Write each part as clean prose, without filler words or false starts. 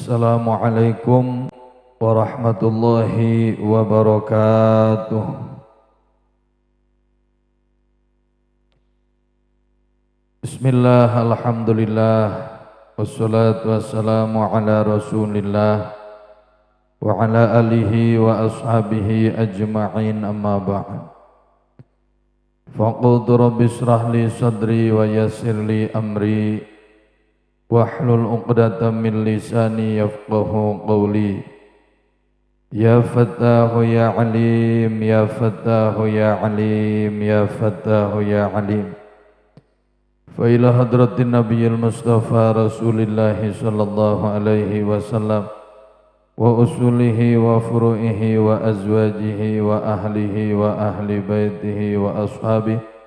Assalamualaikum warahmatullahi wabarakatuh. Bismillah, alhamdulillah, wassalatu wassalamu ala rasulillah wa ala alihi wa ashabihi ajma'in, amma ba'd. Faqultu rabbi israh li sadri wa yassir li amri wahlul 'uqdatam min lisani yafqahu qawli. Ya Fattahu ya Alim, ya Fattahu ya Alim, ya Fattahu ya Alim. Fa ila hadratin nabiyil mustafa rasulillahi sallallahu alaihi wasallam wa usulihi wa furu'ihi wa azwajihi wa ahlihi wa ahli baitihi wa ashabihi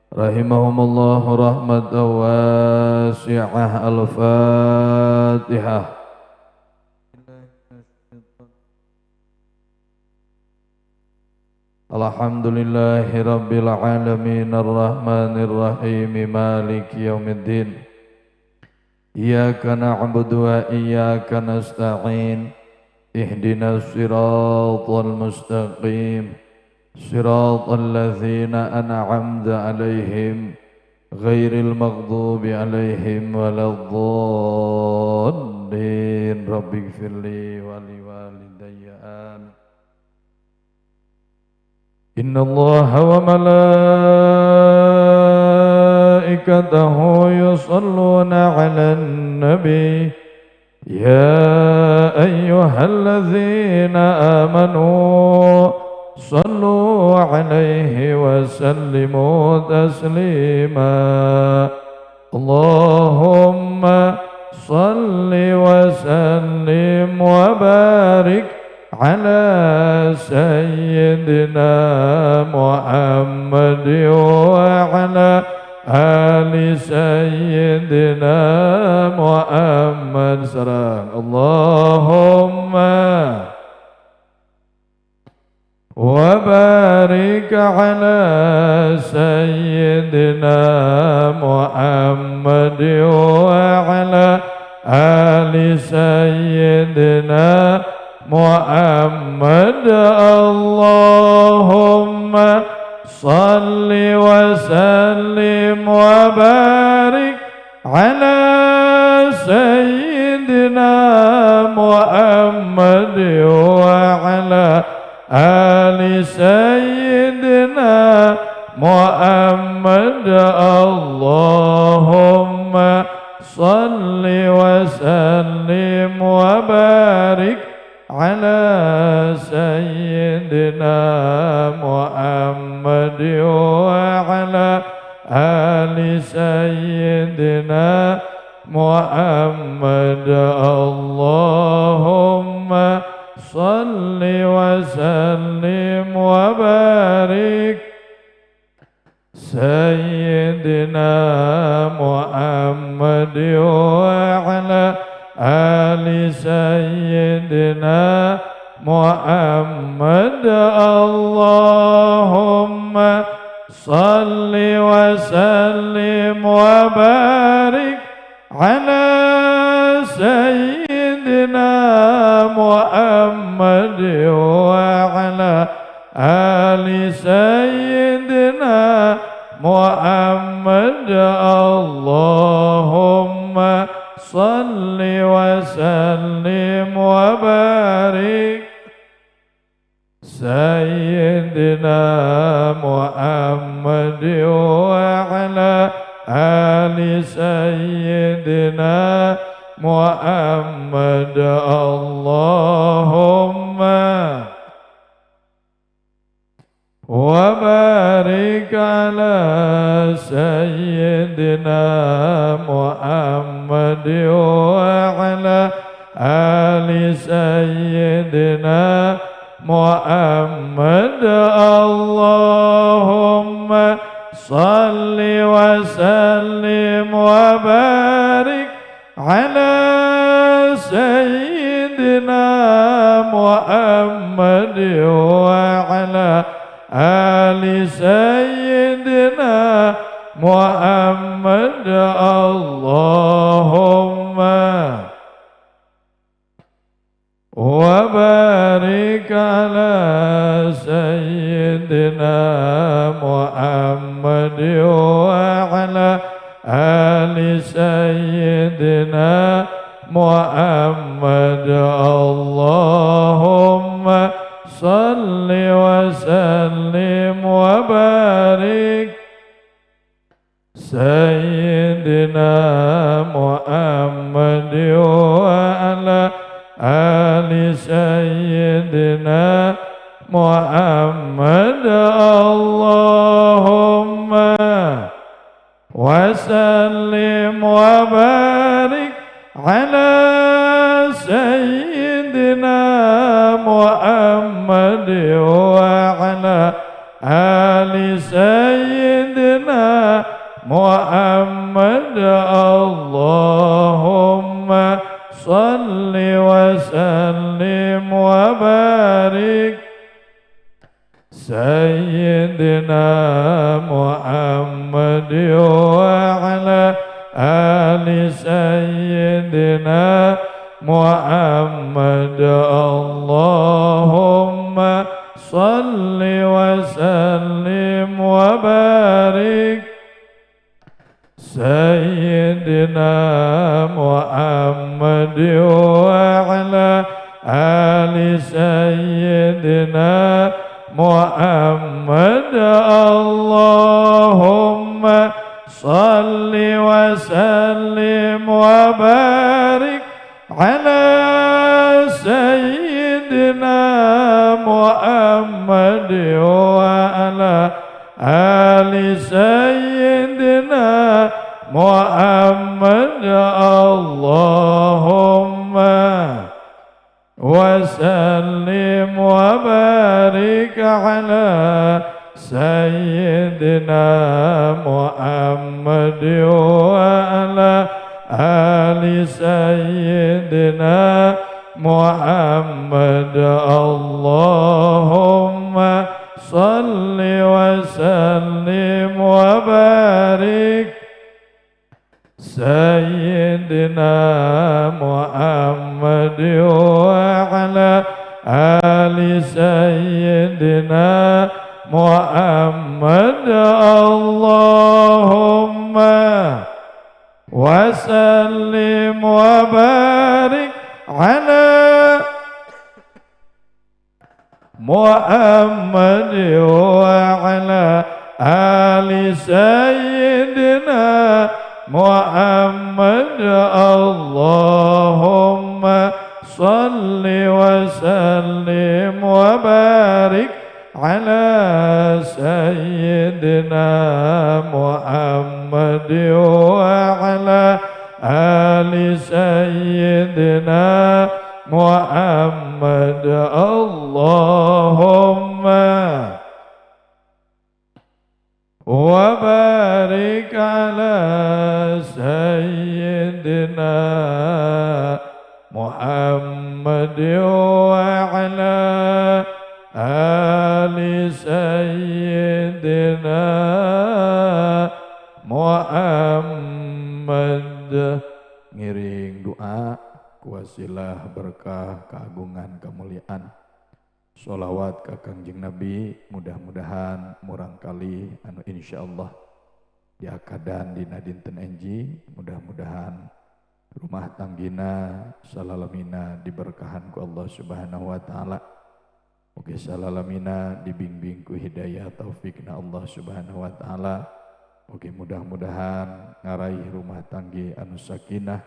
rahimahumullahu rahmatan wasi'ah. Al-Fatihah. Alhamdulillahi rabbil alamin ar-rahmanir rahim maliki yaumiddin. Iyyaka na'budu wa iyyaka nasta'in. Ihdinas siratal mustaqim. Siratal ladzina an'amta 'alaihim ghairil maghdubi 'alaihim waladdallin. Rabbighfirli wa liwalidayya amin. Innallaha wa malaikatahu yusalluna 'alan nabi. Ya ayyuhalladzina amanu sallu alaihi wa sallimu taslima. Allahumma salli wa sallim wa barik ala sayyidina Muhammad wa ala ali sayyidina Muhammad sarang. Allahumma wa barik ala sayyidina Muhammad wa ala ali sayyidina Muhammad. Allahumma salli wa sallim wa barik ala sayyidina Muhammad wa ala ali sayyidina Muhammad. Allahumma salli wa sallim wa barik ala sayyidina Muhammad wa ala ali sayyidina Muhammad. Allahumma salli wa sallim wa barik sayyidina Muhammad wa ala ali sayyidina Muhammad. Allahumma salli wa sallim wa barik ala sayyidina Muhammad wa ala ali sayyidina Muhammad. Allahumma salli wa sallim wa barik sayyidina Muhammad wa ala ali sayyidina Muhammad. Allahumma wa barik ala sayyidina Muhammad wa ala ali sayyidina Muhammad. Allahumma salli wa sallim wa barik ala sayyidina Muhammad wa ala ali sayyidina Muhammad. Allahumma وبارك على سيدنا محمد وعلى آل سيدنا محمد اللهم صل وسلم وبارك سيدنا محمد وعلى آل سيدنا محمد اللهم وسلم وبارك على سيدنا محمد وعلى آل سيدنا محمد اللهم صل وسلم وبارك سيدنا محمد وعلى آل سيدنا محمد اللهم صل وسلم وبارك سيدنا محمد وعلى آل سيدنا محمد اللهم صل وسلم وبارك على سيدنا محمد وعلى آل سيدنا محمد اللهم وسلم وبارك على سيدنا محمد وعلى آل سيدنا محمد اللهم صل وسلم وبارك سيدنا محمد وعلى آل سيدنا محمد اللهم وسلم وبارك على محمد وعلى آل سيدنا محمد اللهم صل وسلم وبارك على سيدنا محمد وعلى آل سيدنا محمد اللهم وبارك على سيدنا محمد وعلى آل سيدنا Muhammad. Ngiring doa kuasilah berkah keagungan kemuliaan sholawat ke Kangjeng Nabi, mudah-mudahan murang kali anu insyaallah diakadan dina dinten enji, mudah-mudahan rumah tanggina salalamina diberkahan ku Allah Subhanahu wa taala. Mugi salalamina dibimbing ku hidayah taufikna Allah Subhanahu wa taala. Mugi mudah-mudahan ngaraih rumah tanggi anu sakinah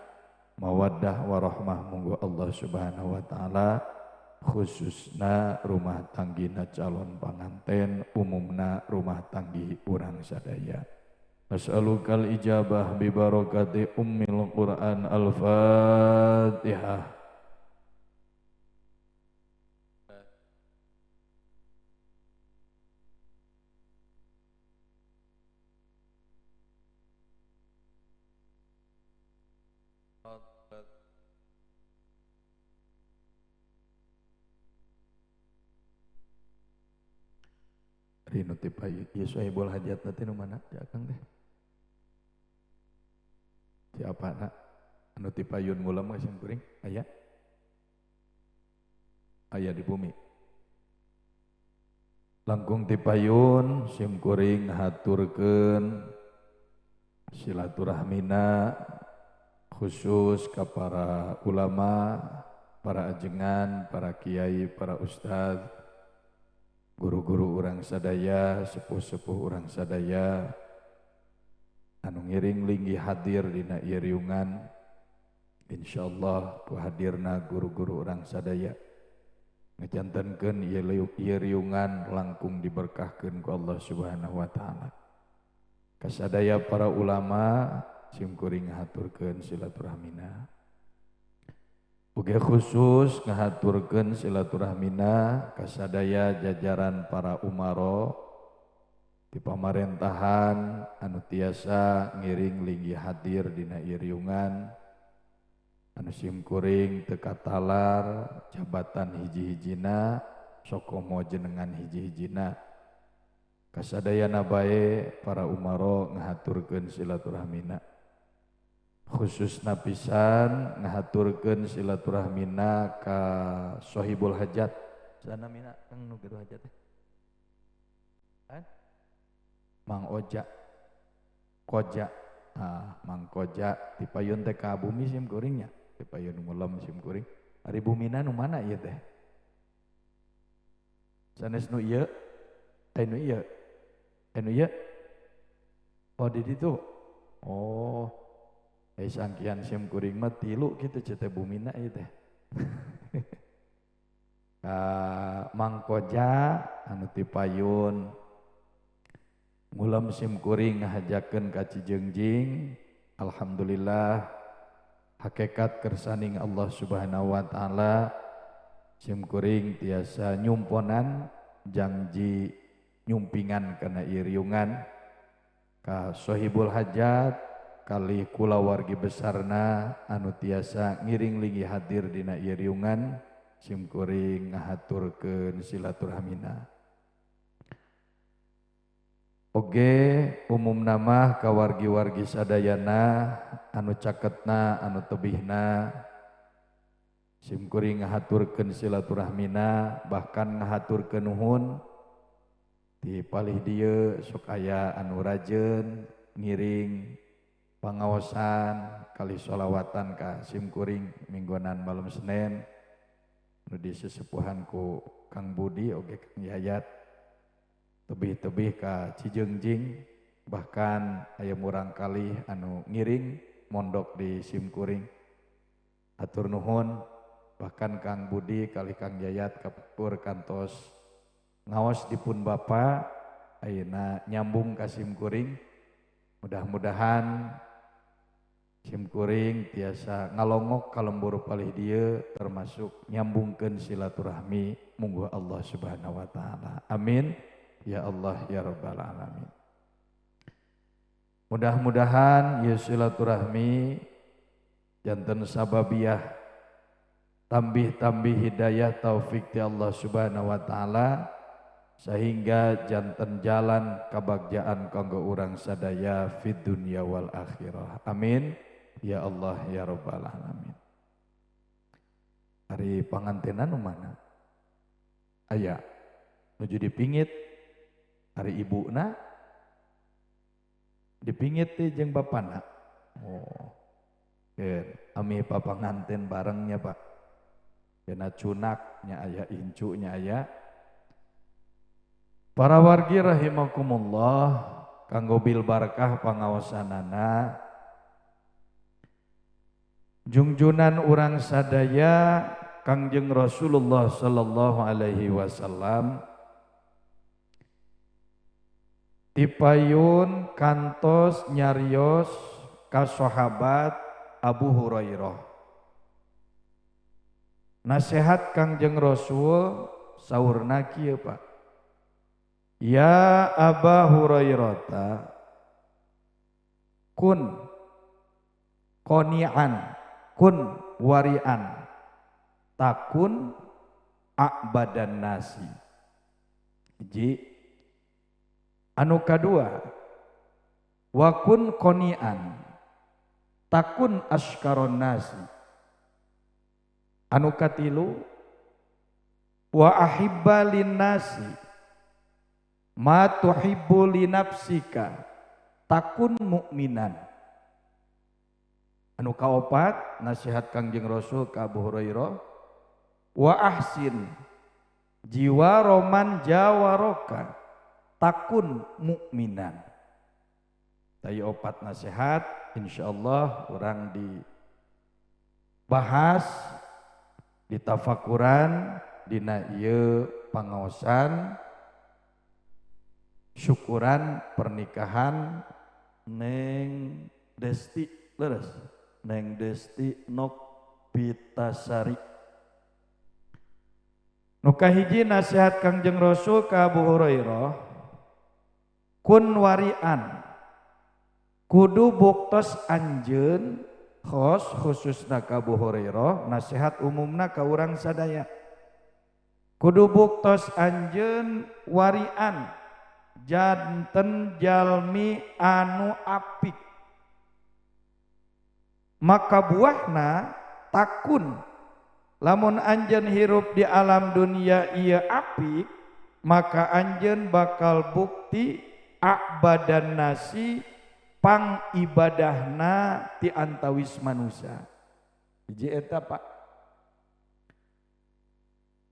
mawaddah warahmah munggu Allah Subhanahu wa taala, khususna rumah tanggina calon panganten, umumna rumah tanggi urang sadaya. As'alukal ijabah bi barakati ummil Qur'an. Al-Fatihah. Rinu tipai ieu sohibul hajat teh nu mana ya Kang teh? Siapa nak anu tipayun mula mah sing kuring aya? aya di bumi. Langkung tipayun simkuring haturkeun silaturahmina khusus ka para ulama, para ajengan, para kiai, para ustad, guru-guru urang sadaya, sepuh-sepuh urang sadaya anu ngiring linggi hadir dina ieu riungan. Insyaallah ku hadirna guru-guru urang sadaya ngajantenkeun ieu riungan langkung diberkahkeun ku Allah Subhanahu wa taala. Kasadaya para ulama simkuring ngahaturkeun silaturahmina. Uge khusus ngahaturkeun silaturahmina kasadaya jajaran para umaro di pamarentahan anu tiasa ngiring linggi hadir dina ieu riungan. Anu simkuring teu katalar jabatan hiji-hijina sokomo jenengan hiji-hijina. Kasadayana bae para umaro ngahaturkeun silaturahmina. Khususna pisan ngahaturkeun silaturahmina ka sohibul hajat. Sanamina kang nu geus hajat teh? Mang Oja. Koja. Mang Koja dipayun teh ka bumi simkuringnya. Dipayun ngulam simkuring. Ari bumina nu mana ieu teh? Sanes nu ieu? Nu ieu. Nu ieu? Oh di ditu. Oh. Sangkian simkuring mah tilu kitu cenah bumina ieu teh. Ka Mang Koja anu dipayun ngulam simkuring ngahajakeun ka Cijeungjing. Alhamdulillah hakikat kersaning Allah Subhanahu wa taala simkuring tiasa nyumponan janji nyumpingan kana ieu riungan ka sohibul hajat kali kulawargi besarna anu tiasa ngiring linggi hadir dina ieu riungan simkuring ngahaturkeun silaturahmina. Oge umumna mah ka wargi-wargi sadayana anu caketna anu tebihna simkuring ngahaturkeun silaturahmina bahkan ngahaturkeun nuhun di palih dieu sok aya anu rajeun ngiring pangaosan kali sholawatan ka simkuring mingguanan malam Senin nu disesepuhanku Kang Budi oge Kang Yayat tebih-tebih ka Cijeungjing bahkan aya murang kali anu ngiring mondok di simkuring atur nuhun bahkan Kang Budi kali Kang Yayat kapur kantos ngaos dipun bapa ayeuna nyambung ka simkuring mudah-mudahan simkuring tiasa ngalongok ka lembur palih dieu termasuk nyambungkeun silaturahmi munggu Allah Subhanahu wa taala. Amin. Ya Allah ya Rabbal alamin. Mudah-mudahan ya silaturahmi janten sababiyah tambih-tambih hidayah taufik ti Allah Subhanahu wa taala sehingga janten jalan kabagjaan kanggo urang sadaya fid dunya wal akhirah. Amin. Ya Allah ya Rabbal alamin. Ari pangantenan nu mana? Aya nuju dipingit hari ibuna dipingit teh jeung bapana. Oh. Ami papanganten barengnya Pak. Kena cunaknya aya incunya aya. Para wargi rahimakumullah kanggo bil barakah pangaosanana jungjunan urang sadaya Kangjeng Rasulullah sallallahu alaihi wasallam dipayun kantos nyarios ka sahabat Abu Hurairah. Nasihat Kangjeng Rasul saurna kieu Pak. Ya Aba Hurairah kun qani'an kun wari'an takun a'badan nasi. Ji anu kadua wa kun qani'an takun askaron nasi. Anu katilu wa ahibba linnasi ma tuhibbu li nafsika takun mukminan. Anu kaopat nasihat Kangjeng Rasul ka Abu Hurairah, wa ahsin jiwa roman jawaroka takun mukminan. Tadi opat nasihat insyaallah orang dibahas ditafakuran dina ieu pangaosan syukuran pernikahan Neng Desti leres Neng Desti Nokpitasari. Nu kahiji nasihat Kangjeng Rasul ka Abu Hurairah, kun warian kudu buktos anjeun khususna ka Abu Hurairah, nasihat umumna ka urang sadaya. Kudu buktos anjeun warian janten jalmi anu apik, maka buahna takun lamun anjeun hirup di alam dunia ieu apik, maka anjeun bakal bukti abadan nasi pang ibadahna ti antawis manusia. Hiji eta Pak.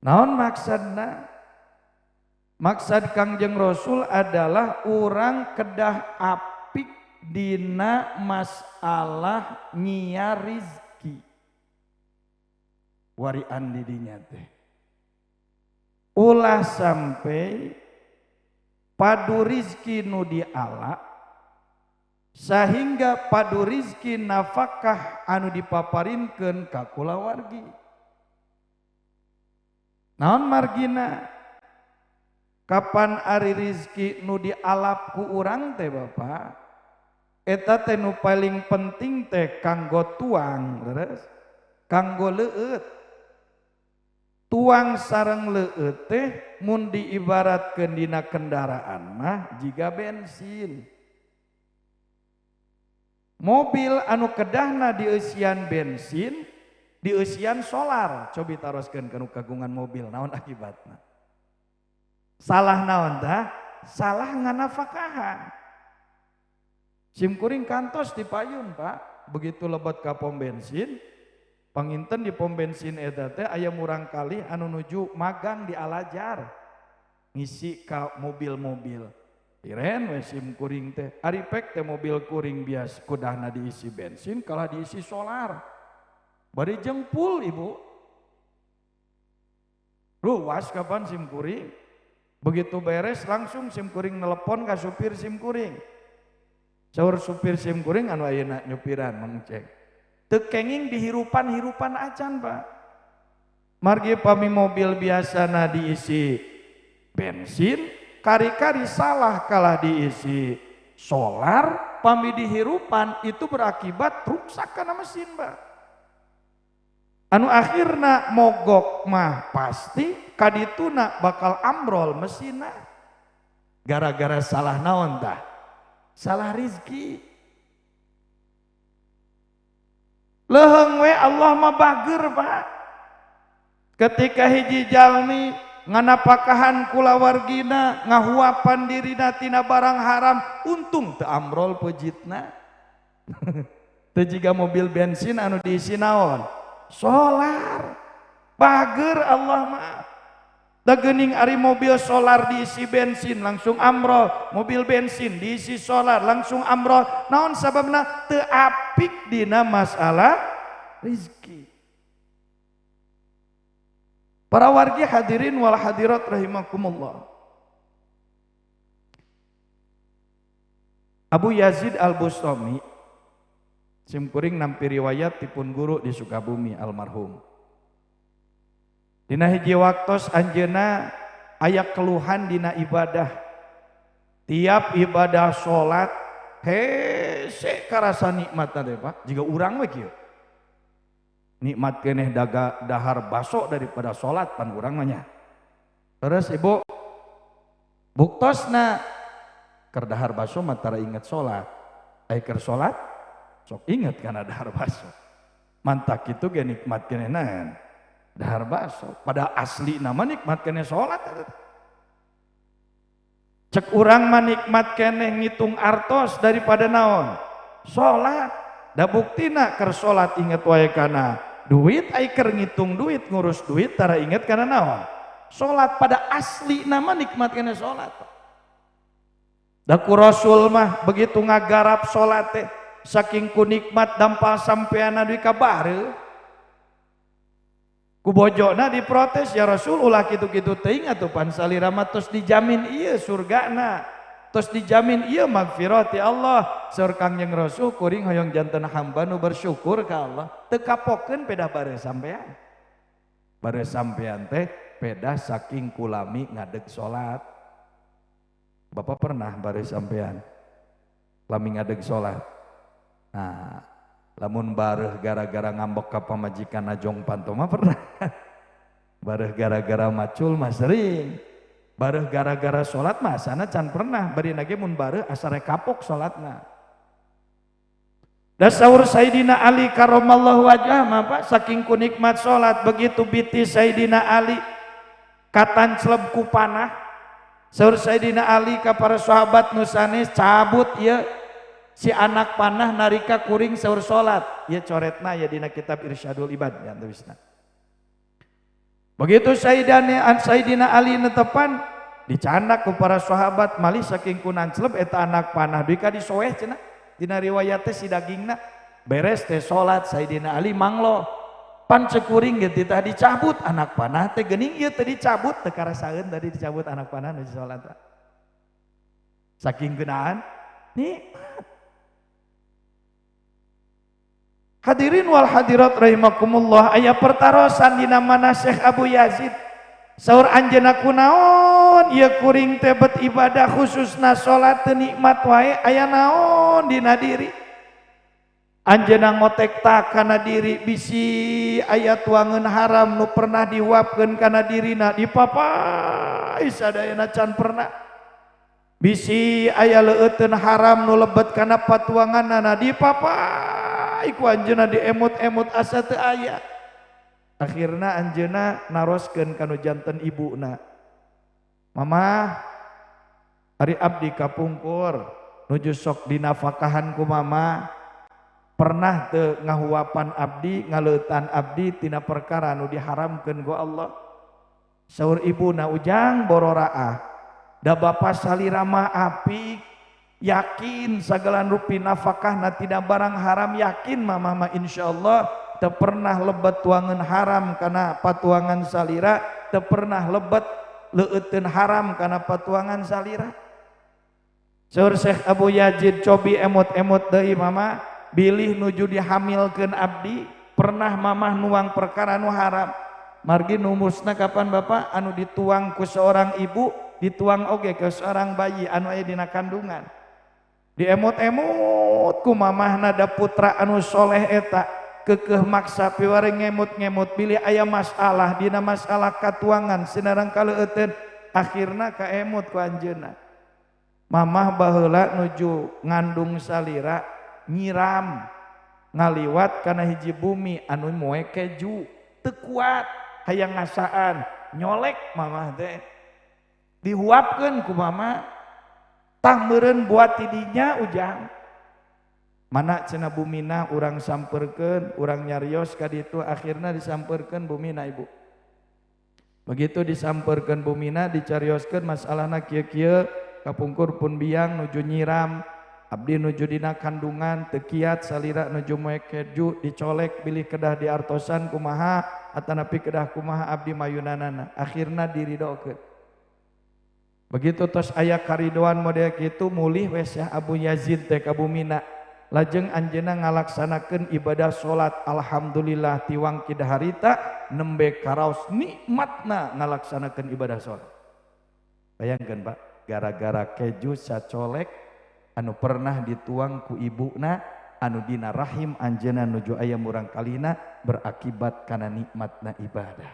Naon maksudna? Maksud Kangjeng Rasul adalah orang kedah apik dina masalah nyia rizki. Warian didinya teh. Ulah sampai padu rizki nu diala sehingga padu rizki nafkah anu dipaparinkeun ka kulawargi. Naon margina? Kapan ari rizki nu dialap ku urang teh Bapak? Eta teh nu paling penting teh kanggo tuang, leres? Kanggo leueut. Tuang sareng leueut teh mun diibaratkeun dina kendaraan mah jiga bensin. Mobil anu kedahna dieusian bensin, dieusian solar. Cobi taroskeun kanu kagungan mobil, naon akibatna? Salah naon tah? Salah nganafakahan. Simkuring kantos dipayun Pak, begitu lebat ka pom bensin, panginten di pom bensin eta teh aya murang kali anu nuju magang di Alajar, ngisi ka mobil-mobil. Iren we simkuring teh, ari pek teh mobil kuring bias kudahna diisi bensin, kalah diisi solar. Bari jengpul Ibu. Ruas kapan simkuring? Begitu beres langsung simkuring nelpon ka supir simkuring. Saur supir simkuring anu ayeuna nyupiran mengcek. Teu kenging dihirupan-hirupan acan Pak. Margi pami mobil biasana diisi bensin, kari-kari salah kalah diisi solar, pami dihirupan itu berakibat rusak kana mesin Pak. Anu akhirna mogok mah pasti kadituna bakal ambrol mesinna. Gara-gara salah naon tah? Salah rizki. Leheung we Allah mah bager Pak. Ketika hiji jalmi nganapakahan kulawargina, ngahuapan dirina tina barang haram, untung teu ambrol pejitna. Teu jiga mobil bensin anu diisi naon? Solar. Bager Allah mah. Da geuning ari mobil solar diisi bensin langsung amrol, mobil bensin diisi solar langsung amrol. Naon sababna? Teu apik dina masalah rizki. Para wargi hadirin wal hadirat rahimakumullah. Abu Yazid Al-Bustami simkuring nampi riwayat tipun guru di Sukabumi almarhum. Dina hiji waktos anjeunna aya keluhan dina ibadah. Tiap ibadah salat hese karasa nikmatna teh Pak. Jiga urang we kieu. Nikmat keneh dahar baso daripada salat pan urang mah nya. Terus Ibu buktosna keur dahar baso mah tara inget salat. Ai keur salat sok inget kana dahar baso. Mantak kitu ge nikmat keneh naon. dahar baso. Pada asli nama nikmat kene salat. Cek urang mah nikmat kene ngitung artos daripada naon? Salat. Da buktina keur salat inget wae kana duit, ai keur ngitung duit, ngurus duit tara inget kana naon? Salat. Pada asli nama nikmat kene salat. Da ku Rasul mah begitu ngagarap salat teh saking ku nikmat dampal sampeana duit ka bareu. Ku bojona diprotes, ya Rasul ulah kitu-kitu teuing atuh pan salira mah tos dijamin ieu surgana, tos dijamin ieu magfirat ti Allah. Saur Kangjeng Rasul kuring hoyong janten hamba nu bersyukur ka Allah teu kapokeun pedah bareu sampean. Bareu sampean teh pedah saking kulami ngadeg salat. Bapak pernah bareu sampean lami ngadeg salat. Nah, lamun bareh gara-gara ngambek ka pamajikan najong panto mah pernah. Bareh gara-gara macul mah sering. Bareh gara-gara salat mah asana can pernah. Bari nage mun bareh asare kapok salatna. Da saur Sayyidina Ali karramallahu wajhah mah Pak saking ku nikmat salat begitu biti Sayyidina Ali katancleb ku panah. Saur Sayyidina Ali ka para sahabat nu sanes cabut ieu si anak panah narika kuring saur salat. Ya coretna ya dina kitab Irsyadul Ibad ya tulisna. Begitu Sayyidina Ali netepan dicandak ku para sahabat malih saking kunan celeb eta anak panah duika disoeh cenah. Dina riwayat teh si dagingna beres teh salat Sayyidina Ali manglo. Pan cekuring ge tah dicabut anak panah teh geuning ieu teh dicabut teu karasaeun tadi dicabut anak panah nu salat. Saking geunaan nikmat. Hadirin wal hadirat rahimakumullah, aya pertarosan dina mana Syekh Abu Yazid saur anjeunna kunaon ieu kuring teh bet ibadah khususna salat teu nikmat wae aya naon dina diri anjeunna ngotek-tak kana diri bisi aya tuangeun haram nu pernah diuapkeun kana dirina dipapai sadayana can pernah bisi aya leueuteun haram nu lebet kana patuanganna dipapai iku anjeunna diemut-emut asa teu aya. Akhirna anjeunna naroskeun kanu janten ibuna. Mama, ari abdi kapungkur nuju sok dinafakahan ku mama. Pernah teu ngahuapan abdi, ngaleutan abdi tina perkara nu diharamkeun ku Allah. Saur ibuna ujang bororaah. Da bapa salira mah apik. Yakin segala rupi nafkah na tidak barang haram yakin mama mah insyaallah teu pernah lebet tuangan haram karena patuangan salira teu pernah lebet leueuteun haram karena patuangan salira. Saur Syekh Abu Yazid cobi emot-emot deui mama bilih nuju dihamilkeun abdi pernah mamah nuang perkara nu haram margi numusna kapan bapak anu dituang ku seorang ibu dituang oge ke seorang bayi anu aya dina kandungan. Diemot-emot ku mamahna da putra anu soleh eta kekeh maksa piwari ngemut-ngemut bilih aya masalah dina masalah katuangan sinareng kaleueteun akhirna kaemut ku anjeunna. Mamah baheula nuju ngandung salira nyiram ngaliwat kana hiji bumi anu moe keju teu kuat hayang ngasaan nyolek mamah teh dihuapkeun ku mama tah meureun buat tidinya ujang mana cenah bumina urang sampeurkeun urang nyarios ka ditu akhirna disampeurkeun bumina ibu begitu disampeurkeun bumina dicarioskeun masalahna kieu-kieu kapungkur pun biang nuju nyiram abdi nuju dina kandungan teu kiat salira nuju moe keju dicolek bilih kedah diartosan kumaha atanapi kedah kumaha abdi mayunanana akhirna diridokeun. Begitu tos aya karidoan model kitu mulih we Syekh Abu Yazid teh ka bumina lajeng anjeunna ngalaksanakeun ibadah salat alhamdulillah tiwang kidaharita nembe karaos nikmatna ngalaksanakeun ibadah salat. Bayangkeun Pak gara-gara keju sacolek anu pernah dituang ku ibuna anu dina rahim anjeunna nuju aya murang kalina berakibat kana nikmatna ibadah.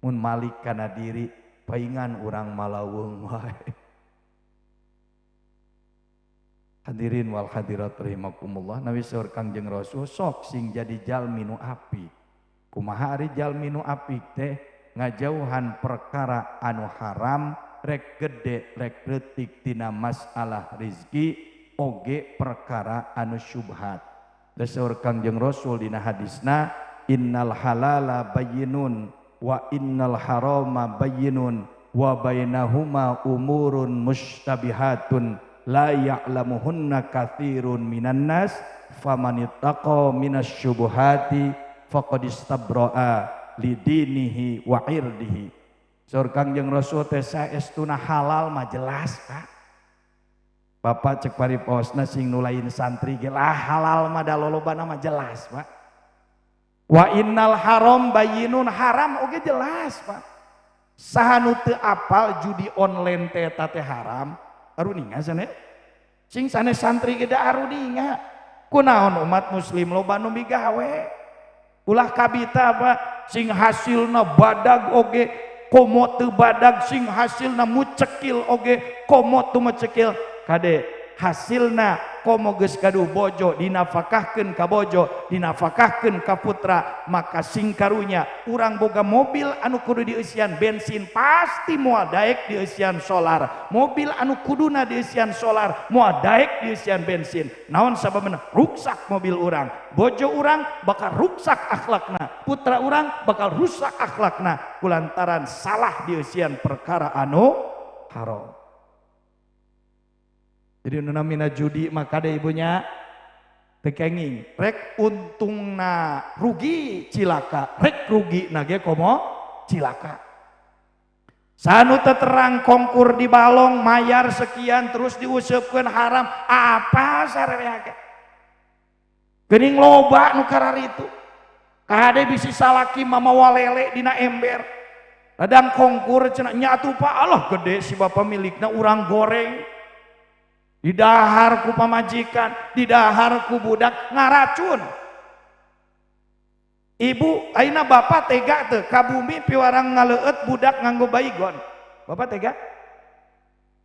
Mun malik kana diri paingan urang malaweung wae. Hadirin wal hadirat rahimakumullah, Nabi saur Kangjeng Rasul sok sing jadi jalmi nu apik. kumaha ari jalmi nu apik teh ngajauhan perkara anu haram rek gede rek leutik tina masalah rizki oge perkara anu syubhat. Dasaur Kangjeng Rasul dina hadisna innal halala bayyinun wa innal harama bayyinun wa bainahuma umurun mustabihatun la ya'lamuhunna katsirun minan nas famanittaqa minasyubuhati faqad istabra'a lidinihi wa irdihi. Saur Kangjeng Rasul teh saestuna halal mah jelas Pak. Bapak cek pariposna sing nulain santri ge lah halal mah da lolobana mah jelas Pak. Wa innal haram bayyinun haram oge jelas Pak. Saha nu teu apal judi online teh eta teh haram aruninga sana. Sing sanes santri ge da aruninga. Kunaon umat muslim loba nu migawe. Ulah kabita apa sing hasilna badag oge komo teu badag sing hasilna mucekil oge komo teu mucekil kade hasilna komo geus gaduh bojo dinafakahkeun ka bojo dinafakahkeun ka putra maka sing karunya urang boga mobil anu kudu dieusian bensin pasti moal daek dieusian solar mobil anu kuduna dieusian solar moal daek dieusian bensin naon sababna ruksak mobil urang bojo urang bakal ruksak akhlakna putra urang bakal rusak akhlakna kulantaran salah dieusian perkara anu haram. Jadi namina judi maka ada ibunya tekenging rek untungna rugi cilaka rek rugi nage komo cilaka sanu terang kongkur di balong mayar sekian terus diusupkeun haram apa sarereage geuning loba nu karar itu kade bisi salaki mama walele dina ember radang kongkur cenah nyatu Pak Allah gede si bapa milikna urang goreng didahar ku pamajikan, didahar ku budak ngaracun. Ibu, ayeuna bapak tega teu ka bumi piwarang ngaleueut budak nganggo baygon. Bapak tega?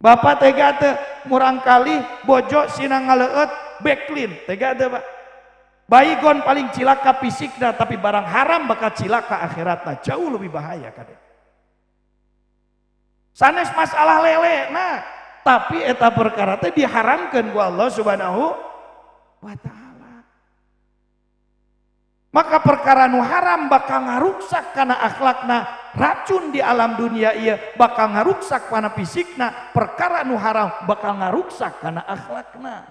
Bapak tega teu murang kali bojo sina ngaleueut backlin, tega teu Pak? Baygon paling cilaka fisikna tapi barang haram bakal cilaka akhiratna, jauh lebih bahaya kade. Sanes masalah lele, nah tapi eta perkara teh diharamkeun ku Allah Subhanahu wa taala. Maka perkara nu haram bakal ngaruksak kana akhlakna, racun di alam dunia ieu bakal ngaruksak kana fisikna, perkara nu haram bakal ngaruksak kana akhlakna.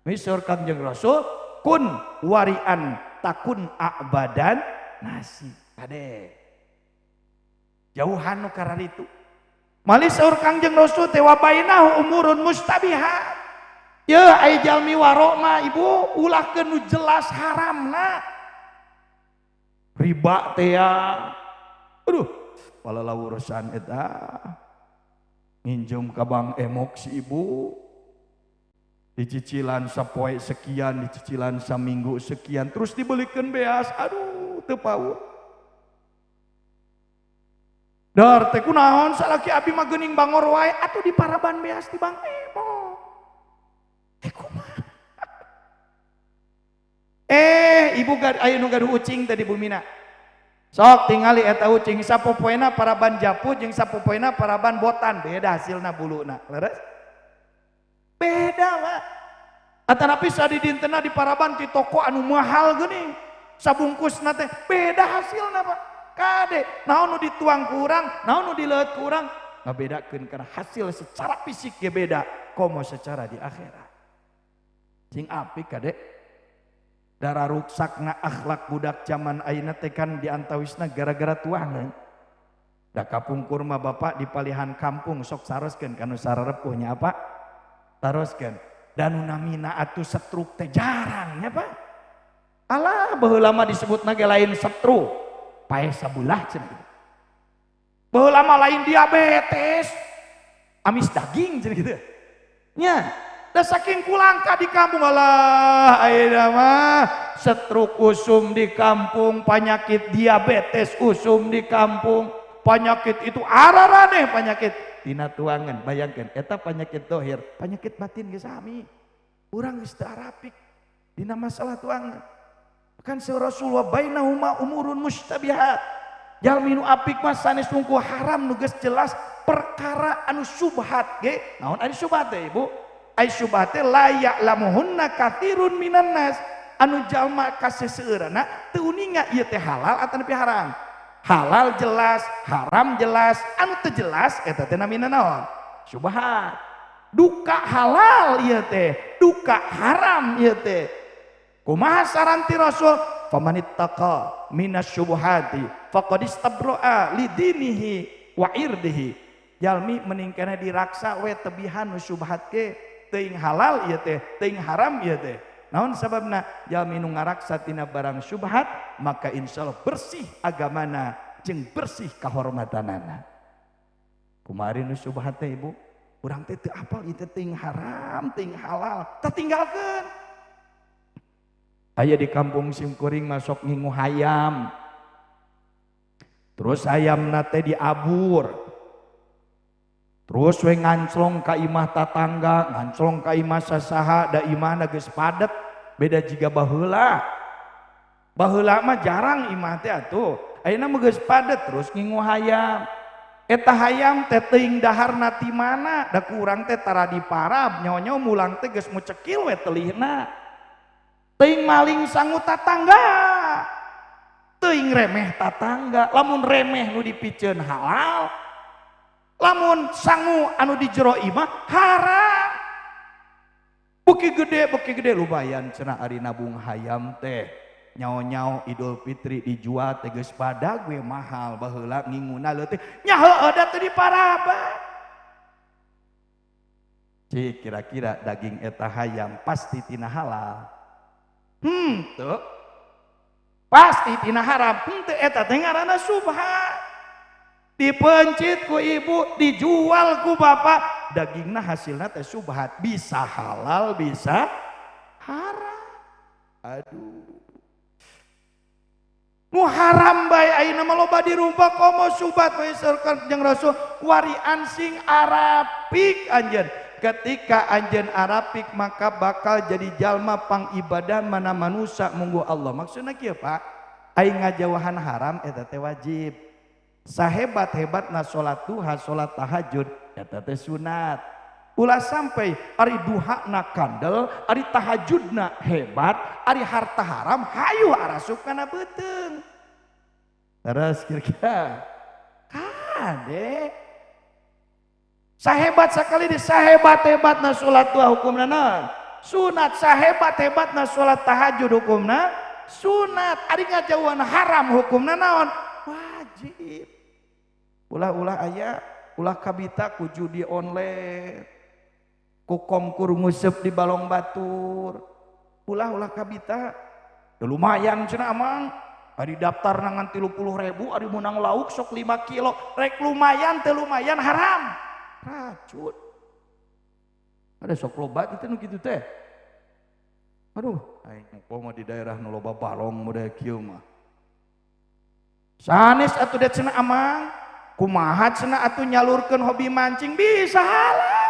Misur Kangjeng Rasul, kun warian takun abadan nasi. Kade. Jauhan nu karar itu. Mali saur Kangjeng Rasul teh wa bainahu umurun mustabihat. Ye ai jalmi waro mah ibu ulahkeun nu jelas haramna. Riba teh ya. Aduh, palalah urusan eta. Nginjem ka bank emok si ibu. Dicicilan sapoe sekian, dicicilan saminggu sekian, terus dibelikeun beas. Aduh, teu paur. Dar teh kunaon salaki abi mah geuning bangor wae atuh di paraban beas di Bang Emo. Kumaha? Ibu aya nu gaduh ucing teh di bumina. Sok tingali eta ucing sapopoena paraban japut jeung sapopoena paraban botan beda hasilna buluna. Leres? Beda Pak. Atanapi sadi dintenna di paraban ti toko anu mahal geuning. Sabungkusna teh beda hasilna Pak. Kade, naon nu dituang kurang, naon nu dileut kurang, ngabedakeun karena hasil secara fisik ge beda, komo secara di akhirat. Sing apik kade, dara ruksakna akhlak budak zaman ayeuna teh kan diantawisna gara-gara tuangan. Da kapungkur mah bapak di palihan kampung sok saroskeun kanu sararepuhnya apa? Taroskeun. Dan namina atuh setruk teh jarang nya Pak. Alah baheula mah disebutna ge lain setru. Pae sabulah cenah gitu. Baheula mah lain diabetes. Amis daging cenah gitu. Nya, da saking kulangka di kampung alah ayeuna mah stroke usum di kampung, penyakit diabetes usum di kampung. Penyakit itu araraneh penyakit tina tuangan. Bayangkeun eta penyakit dohir, penyakit batin ge sami. Urang geus teu arapik dina masalah tuangan. kan Rasulullah bainahuma umurun mustabihat. Jalmi nu apik mah sanes nungku haram nu geus jelas perkara anu subhat ge. Naon ari subhat teh Ibu? Ai subhat teh la ya'lamuhunna katsirun minan nas. Anu jalma kaseseureuna teu uninga ieu teh halal atawa nepi haram. Halal jelas, haram jelas, anu teu jelas eta teh namina naon? Subhat. Duka halal ieu teh, duka haram ieu teh. Kumaha saran ti Rasul? Famanittaqa minasyubuhati faqad istabro'a lidinihi wa irdihi. Jalmi meningkana diraksa we tebihan nu syubhat ge, teuing halal ieu teh, teuing haram ieu teh. Naon sababna? Jalmi nu ngaraksa tina barang syubhat, maka insyaallah bersih agamana jeung bersih kahormatanana. Kumaha nu syubhat teh Ibu? Urang teh teu apal ieu teh teuing haram, teuing halal, tertinggalkeun. Aya di kampung Simkuring masuk ngingu hayam. Terus hayamna teh diabur. Terus we nganclong ka imah tatangga, nganclong ka imah sasaha, da imahna geus padet, beda jiga baheula. Baheula mah jarang imah teh atuh. Ayeuna mah geus padet terus ngingu hayam. Eta hayam teh teuing daharna ti mana? Da ku urang teh tara diparab, nyawa-nyawa mulang teh geus mucekil we teulihna. Teuing maling sangu tatangga, teuing remeh tatangga. Lamun remeh nu dipikeun halal, lamun sangu anu di jero imah haram. Beuki gede lumayan cenah ari nabung hayam teh. Nyao-nyao Idul Fitri dijual teh geus badag we mahal, baheula nginguna leutik nya heueuh da teu diparaban. Cik kira-kira daging eta hayam pasti tina halal. Tuh pasti tina haram. Teu eta teh ngaranna subhat. Dipencit ku ibu, dijual ku bapak, dagingna hasilna teh subhat, bisa halal bisa haram. Aduh, nu haram bae ayeuna mah loba dirubah komo subhat we sareng jeung Rasul wari ansing arapik anjeun. Ketika anjeun arapik maka bakal jadi jalma pangibadah mana manusia munggu Allah. Maksudna kieu Pak, aing ngajauhan haram eta teh wajib. Sahebat-hebatna salat duha, salat tahajud eta teh sunat. Ulah sampai ari duhana kandel, ari tahajudna hebat, ari harta haram hayu arasup kana beuteung. Terus kira-kira kade sahebat sakali di sahebat-hebatna salat duha hukumna naon? Sunat. Sahebat-hebatna salat tahajud hukumna sunat. Ari ngajauhan haram hukumna naon? Wajib. Ulah-ulah aya, ulah kabita ku judi online, ku komkur nguseup di balong batur. Ulah-ulah kabita. Lumayan cenah amang. Ari daftar nangan 30.000, ari menang lauk sok 5 kilo. Rek lumayan teu lumayan haram. Racun. Ada sok loba itu nu kitu teh. Aduh, aing pomo di daerah nu loba balong model kieu mah. Sanes atuh da cenah amang, kumaha cenah atuh nyalurkeun hobi mancing bisa halal.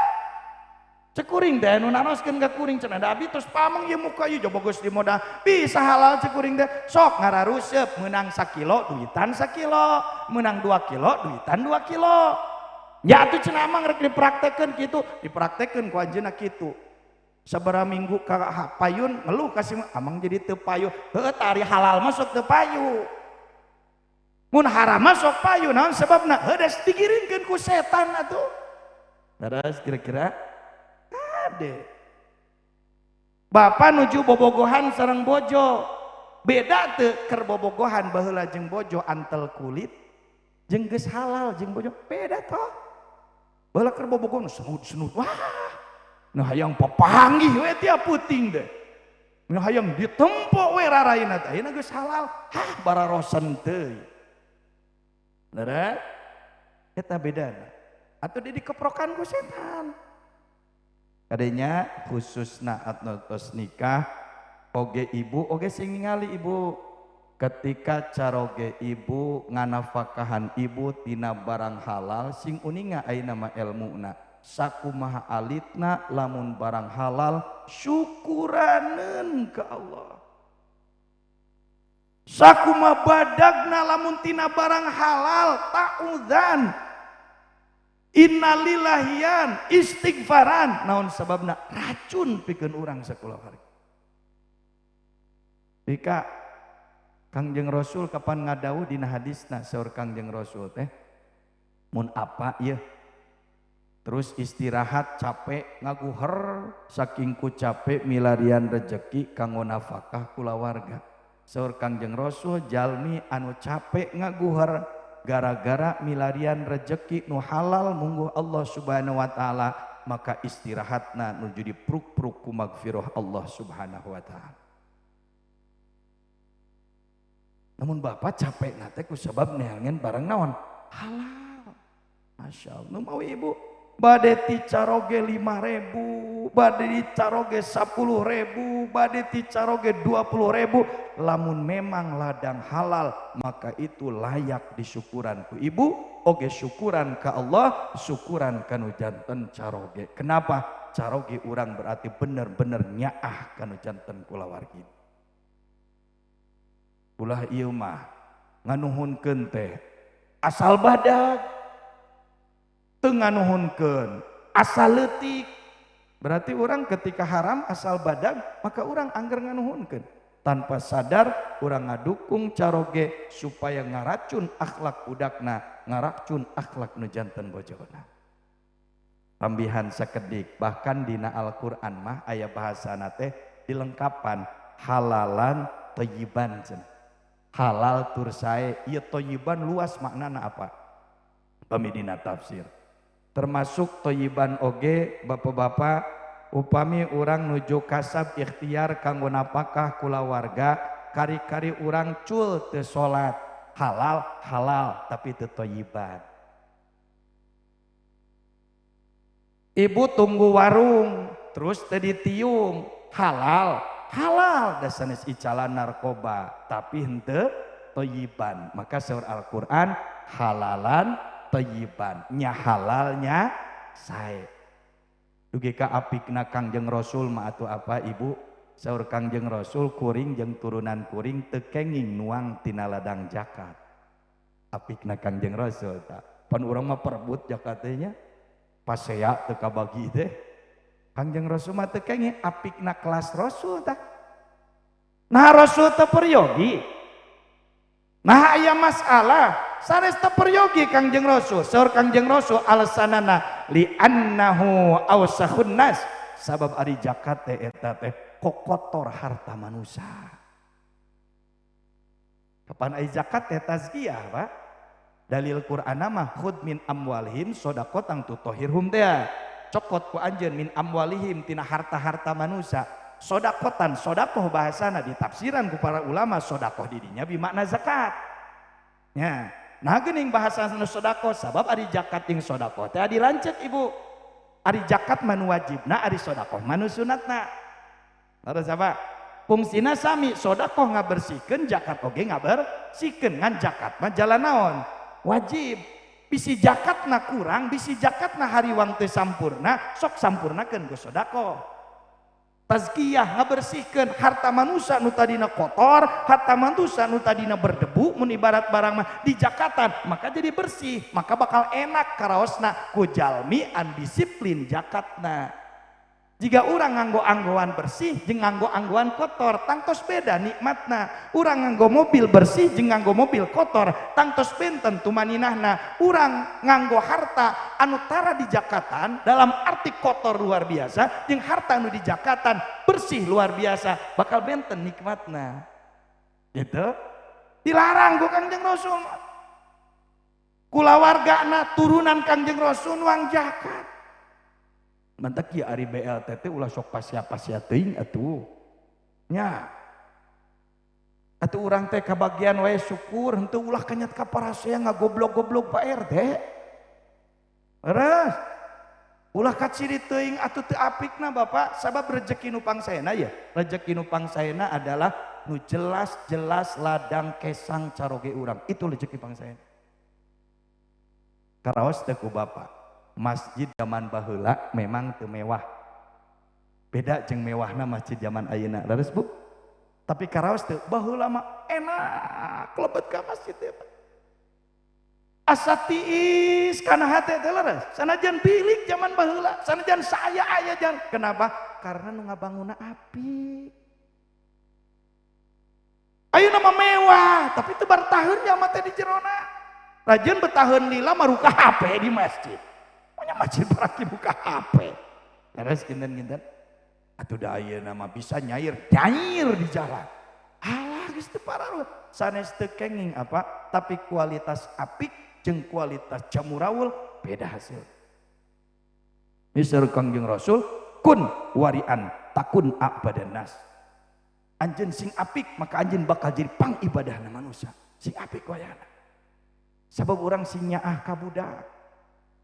Cekuring teh nu nanoskeun ka kuring cenah da abdi tos pameng ieu muka ieu coba geus dimodal bisa halal cekuring teh. Sok ngararuseup meunang 1 kilo duitan 1 kilo, meunang 2 kilo duitan 2 kilo. Ya atuh cenah amang rek dipraktekeun kitu, dipraktekeun ku anjeunna kitu. Sabaraha minggu ka payun ngeluh kasih amang jadi teu payu. Heueuh ari halal mah sok teu payu. Mun haram mah sok payu naon sababna? Heudas digiringkeun ku setan atuh. Terus kira-kira ade. Bapa nuju bobogohan sareng bojo. Beda teu keur bobogohan baheula jeung bojo antel kulit jeung geus halal jeung bojo beda toh. Baheula keur bobogohan senut-senut wah. Nu hayang papanggih we tiap puting deh. Nu hayang ditempo we raraina teh ayeuna geus halal. Hah bararosen teuy. Bener? Eta bedana. Atuh dikeprokan ku setan. Kadenya khususna atnos nikah oge ibu oge sing ningali ibu ketika caroge ibu nganafakahan ibu tina barang halal sing uninga ayeuna mah elmuna sakumaha alitna lamun barang halal syukuraneun ka Allah. Sakuma badagna lamun tina barang halal ta'udzan innalillahian istighfaran naon sababna racun pikeun urang sakulawarga. Bika Kangjeng Rasul kapan ngadawuh dina hadisna saur Kangjeng Rasul teh mun apa ieu terus istirahat capek ngaguher saking ku capek milarian rejeki kanggo nafkah kulawarga. Saur Kangjeng Rasul jalmi anu capek ngaguher gara-gara milarian rejeki nu halal mungguh Allah Subhanahu wa taala maka istirahatna nuju dipruk-pruk ku magfirah Allah Subhanahu wa taala. Namun bapak capek nate ku sabab neangan barang naon halal. Masya Allah. Nu mau ibu bade ticaroge 5.000, bade ticaroge 10.000, bade ticaroge 20.000. Lamun memang ladang halal maka itu layak disyukuran ku ibu. Oge syukuran ka Allah, syukuran kanu janten caroge. Kenapa? Caroge urang berarti bener-bener nyaah kanu janten kulawargi. Ulah ieu mah nganuhunkeun teh asal badag teu nganuhunkeun asal leutik. Berarti orang ketika haram asal badag maka orang angger nganuhunkeun tanpa sadar orang ngadukung caroge supaya ngaracun akhlak budakna, ngaracun akhlak nu janten bojona. Tambihan sakedik bahkan dina Al-Qur'an mah aya bahasana teh dilengkapan halalan thayyiban cenah. Halal tur sae ieu thayyiban luas maknana apa? Pamidina tafsir. Termasuk thayyiban oge bapak-bapak upami urang nuju kasab ikhtiar kanggo napakah kulawarga kari-kari urang cul teu salat halal tapi teu thayyiban. Ibu tunggu warung terus teu ditiung halal da sanes icalan narkoba tapi henteu thayyiban. Maka saur Al-Qur'an halalan thayyiban nya halalnya sae. Dugi ka apikna Kangjeng Rasul mah atuh apa ibu? Saur Kangjeng Rasul kuring jeung turunan kuring teu kenging nuang tina ladang zakat. Apikna Kangjeng Rasul ta. Pan urang mah perebut zakat teh nya. Pasea teu kabagi teh. Kangjeng Rasul mah teu kenging apikna kelas Rasul tah. Nah Rasul teu peryogi. Nah aya masalah sanes teu peryogi Kangjeng Rasul. Saur Kangjeng Rasul alasanana li annahu awsahun nas sabab ari zakat teh eta teh kokotor harta manusia. Kapan aya zakat teh tazkiyah Pak? Dalil Qur'an mah khud min amwalihim shadaqatan tutahhirhum teh. Cokot ku anjeun min amwalihim tina harta-harta manusia. Sodakotan, sodakoh bahasana ditafsiran ku para ulama sodakoh didinya bimakna zakat. Ya, nah geuning bahasana sodakoh sabab ari zakat jeung sodakoh teh adi lanceuk ibu. Ari zakat manu wajibna, ari sodakoh manu sunatna. Terus apa? Fungsina sami, sodakoh ngabersihkeun, zakat oge ngabersihkeun. Ngan zakat mah jalan naon? Wajib. Bisi zakatna kurang, bisi zakatna hariwang teu sampurna, sok sampurnakeun ku sedekah. Tazkiyah ngabersihkeun harta manusia nu tadina kotor, harta manusia nu tadina berdebu, mun ibarat barang mah di zakatan, maka jadi bersih, maka bakal enak karaosna ku jalmi an disiplin zakatna. Jika orang nganggo-anggoan bersih jeung nganggo-anggoan kotor tangtos beda nikmatna. Urang nganggo mobil bersih jeung nganggo mobil kotor tangtos benten tumaninahna. Urang nganggo harta anu tara di jakatan dalam arti kotor luar biasa jeung harta anu di jakatan bersih luar biasa bakal benten nikmatna. Gitu. Dilarang ku Kangjeng Rasul. Kulawargana turunan Kangjeng Rasul nuang zakat. Mantak ya ari BLTT ulah sok pasia-pasia teuing atuh. Nya. Atuh urang teh kabagian wae syukur henteu ulah kanyat ka parasea ngagoblok-goblok Pak RT. Beres. Ulah kaciri teuing atuh teu apikna Bapak sabab rezeki nu pangsaena ya. Rezeki nu pangsaena adalah nu jelas-jelas ladang kesang caroge urang. Itu rezeki pangsaena. Karaos teh ku Bapak. Masjid zaman baheula memang teu mewah. Beda jeung mewahna masjid zaman ayeuna. Leres Bu? Tapi karaos teu baheula mah enak lebet ka masjid teh asa tiis kana hate teh leres sanajan bilik zaman baheula sanajan saya aya jangan kenapa karena nu ngabangunna apik ayeuna mah mewah tapi teu bertaheun jalma teh di jerona rajin betaheun lila maruka HP di masjid pokoknya masjid baraki buka HP terus kinten-kinten atuh da ayeuna mah bisa nyair di jalan halah geus teu pararuh sanes teu kenging apa tapi kualitas apik jeung kualitas jamurawul beda hasil misal Kangjeng Rasul kun warian takun abadan nas anjeun sing apik maka anjeun bakal jadi pangibadahna manusia sing apik wayana sabab urang sing nyaah ka budak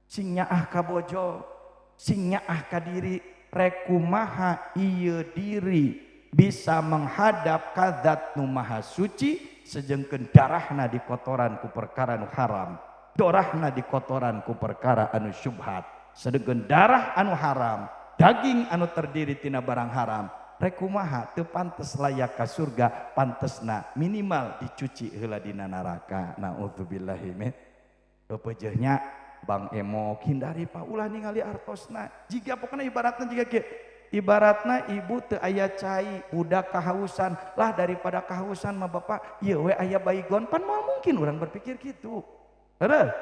sing nyaah ka bojo sing nyaah ka diri rek kumaha ieu diri bisa menghadap ka zat nu maha suci sejengkeun darahna di kotoran ku perkara nu haram dorahna di kotoran ku perkara anu syubhat sedengkeun darah anu haram daging anu terdiri tina barang haram rek kumaha teu pantes layak ka surga pantesna minimal dicuci heula dina neraka naudzubillahi min pepeujeuhnya Bang Emo hindari Pak ulah ningali artosna jiga pokona ibaratna jiga kieu ibaratna ibu teu aya cai budak kahausan lah daripada kahausan mah bapak ieu we aya baygon pan moal mungkin urang berpikir kitu heureul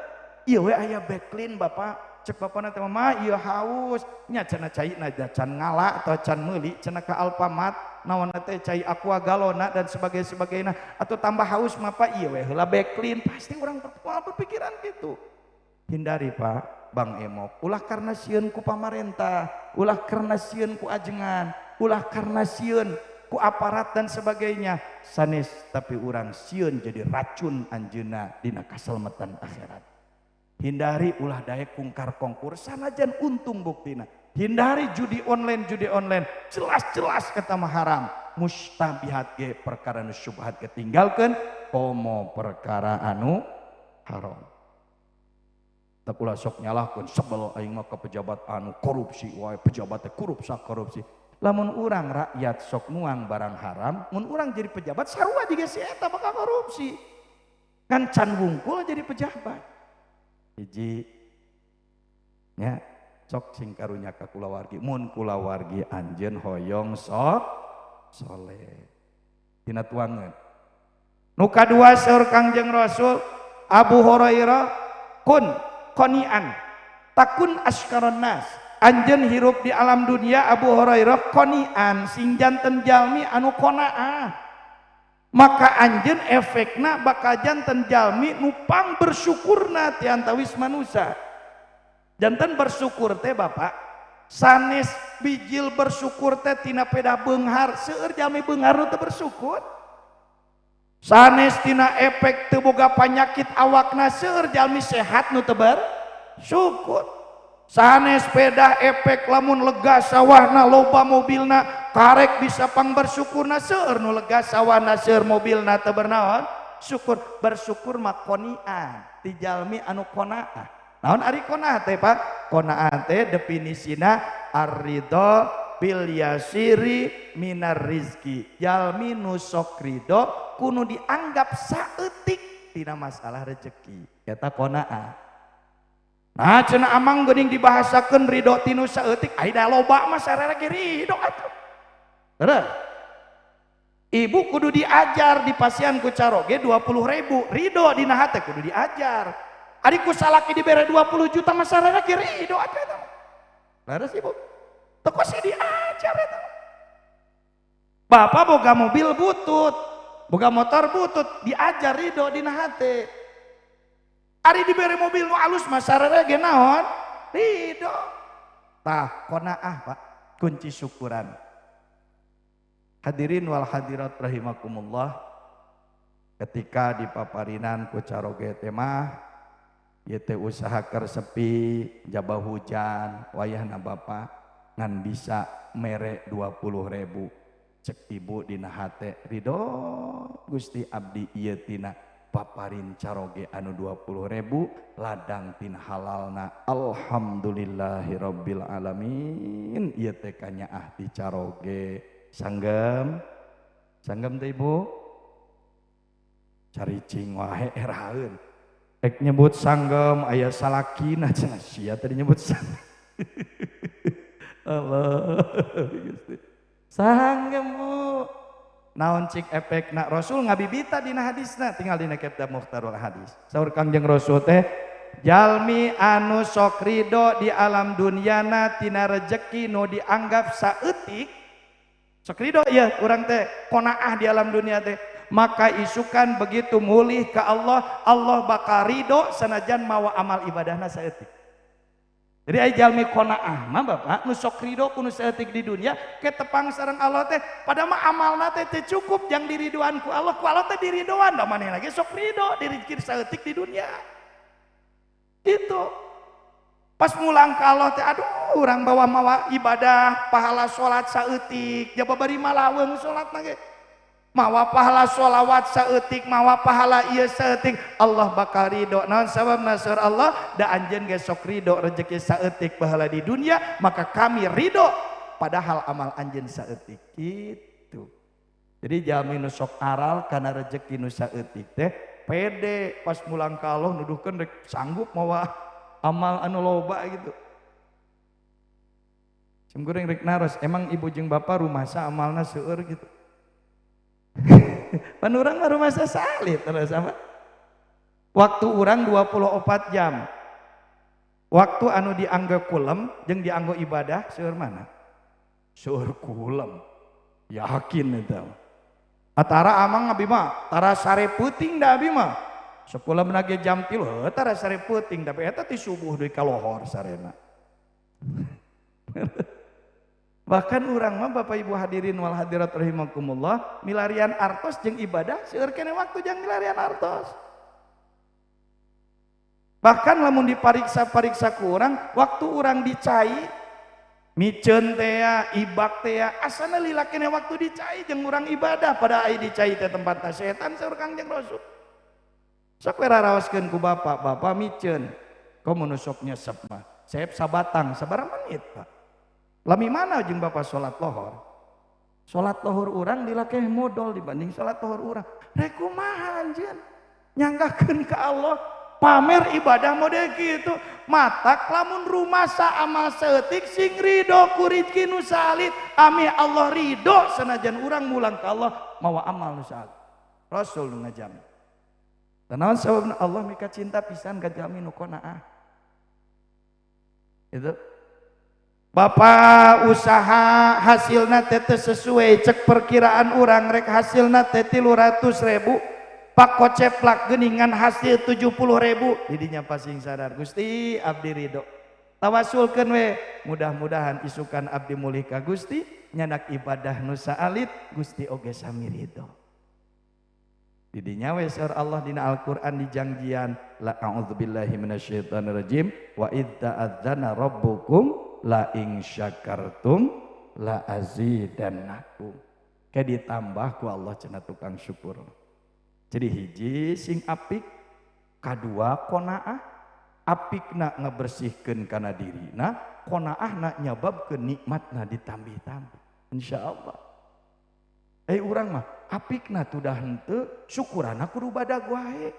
ieu we aya backlin bapak cek bapana teh mah ieu haus nya cenah cai na can ngala atau can meuli cenah ka Alfamart naon teh cai aqua galona dan sebagainya atau tambah haus mah Pak ieu we heula backlin pasti urang berpikiran kitu hindari Pak Bang Emo ulah karena sieun ku pamarentah ulah karena sieun ku ajengan ulah karena sieun ku aparat dan sebagainya sanes tapi urang sieun jadi racun anjeunna dina kaselamatan akhirat hindari ulah daek kungkar kongkur sanajan untung buktina hindari judi online jelas-jelas kata mah haram mustabihat ge perkara nu syubhat ketinggalkeun pomo perkara anu haram tak ulah sok nyalahkeun sebel aing mah ka pejabat anu korupsi wae pejabat teh korupsi lamun urang rakyat sok nuang barang haram mun urang jadi pejabat sarua jiga si eta bakal korupsi kan can wungkul jadi pejabat hiji nya sok sing karunya ka kulawargi mun kulawargi anjeun hoyong sok soleh tina tuangeun nu kadua saur Kangjeng Rasul Abu Hurairah kun qani'an takun askaron nas anjeun hirup di alam dunia Abu Hurairah qani'an sing janten jalmi anu qanaah maka anjeun efekna bakal janten jalmi nupang bersyukurna ti antawis manusia janten bersyukur teh Bapak sanes bijil bersyukur teh tina peda beunghar seueur jalmi beunghar nu teu bersyukur sanes tina efek teu boga panyakit awakna seueur jalmi sehat nu teu bersyukur sanes peda efek lamun lega sawahna loba mobilna karek bisa pang bersyukurna seueur nu lega sawahna seueur mobilna teu bernaon syukur bersyukur mah qani'ah ti jalmi anu qanaah naon ari qanaah teh Pak qanaah teh definisina ar-ridha bil yasiri minar rizki jalmi nu sok ridho kudu dianggap saeutik tina masalah rezeki eta qanaah nah cenah amang geuning dibahasakeun ridho tinu saeutik aya loba mah sarere ge ridho atuh bener ibu kudu diajar di pasian ku caroge 20.000 ridho dina hate kudu diajar ari ku salaki dibere 20 juta mah sarere ge ridho atuh eta leres ibu teu kosi diajar eta bapak boga mobil butut boga motor butut diajar ridho dina hate ari dibere mobil nu alus mah sarere ge naon ridho tah qanaah Pak kunci syukuran hadirin wal hadirat rahimakumullah ketika dipaparinan ku caroge teh mah ieu teh usaha keur sepi jabah hujan wayahna Bapak ngan bisa mere 20.000 cek ibu dina hate ridho Gusti abdi ieu tina paparin caroge anu 20.000 ladang tina halalna alhamdulillahirabbil alamin ieu teh kanyaah di caroge sanggem teh ibu caricing wae eraheun. Rek nyebut sanggem aya salakina cenah sia tadi nyebut sanggem. Allah. Sanggem Bu. Naon cik efekna Rasul ngabibita dina hadisna tinggal dina kitab Mukhtarul Hadis. Saur Kangjeng Rasul teh jalmi anu sok ridho di alam dunyana tina rejeki nu dianggap saeutik sok ridho ya urang teh qanaah di alam dunia teh maka isukan begitu mulih ke Allah Allah bakal ridho sanajan mawa amal ibadahna saeutik. Jadi ai jalmi qanaah mah Bapak nu sok ridho ku nu saeutik di dunia ke tepang sareng Allah teh pada mah amalna teh teu cukup jang diridoan ku Allah teh diridoan da manehna ge sok ridho dirikir saeutik di dunia. Gitu. Pas mulang ka Allah teh aduh urang bawa mawa ibadah pahala salat saeutik jaba bari malaweung salatna ge. Mawa pahala sholawat saeutik mawa pahala ieu saeutik Allah bakal ridho naon sababna saur Allah da anjeun ge sok ridho rezeki saeutik pahala di dunia maka kami ridho padahal amal anjeun saeutik gitu. Jadi jalmi nu sok aral kana rezeki nu saeutik teh pede pas mulang ka Allah nuduhkeun rek sanggup mawa amal anu loba gitu. Cemgureng rek naros emang ibu jeung bapa rumasa amalna seueur gitu. Pan urang mah rumah salit terus sama. Waktu urang 24 jam. Waktu anu dianggo kulem jeung dianggo ibadah seueur mana? Seueur kulem. Yakin eta. Atara amang abi mah tara sare peuting da abi mah. Sakulemna ge jam 3 tara sare peuting tapi eta ti subuh deui ka lohor sarena. Bahkan urang mah Bapak Ibu hadirin wal hadirat rahimakumullah milarian artos jeung ibadah seueur keneh waktu jeung milarian artos. Bahkan lamun dipariksa-pariksa ku urang waktu urang dicai miceun teh ibak teh asana lila keneh waktu dicai jeung urang ibadah pada ai dicai teh tempatna setan saur Kangjeng Rasul. Sok we raraoskeun ku bapak miceun komo nu sok nyesep mah. Sep sabatang sabaraha menit Pak. Lami mana jeung Bapak sholat lohor? Sholat lohor urang dilakeh modal dibanding sholat lohor urang. Rek kumaha anjeun? Nyanggakeun ka Allah pamer ibadah model kitu. Matak lamun rumasa amal saeutik sing ridho ku rezeki nu salit. Ami Allah ridho sanajan urang mulang ka Allah mawa amal nu salit. Rasul nu ngajamin. Tanaon sababna Allah mika cinta pisan ka jalmi nu qanaah. Itu Bapak usaha hasilna teh sesuai cek perkiraan urang rek hasilna teh 300.000 pak koceplak geuningan hasil 70.000 didinya pasing sadar Gusti abdi ridho tawasulkeun we mudah-mudahan isukan abdi mulih ka Gusti nyanak ibadah nu saalit Gusti oge sami ridho didinya we saur Allah dina Al-Qur'an di jangjian la a'udzubillahi minasyaitonirrajim wa idz ta'adzana rabbukum la ing syakartum la azidannakum kayak ditambah ku Allah cenah tukang syukur. Jadi hiji sing apik kadua qanaah apikna ngebersihkeun kana dirina qanaahna nyababkeun nikmatna ditambih-tambih insyaallah. Urang mah apikna tudah henteu syukurana kudu badag wae.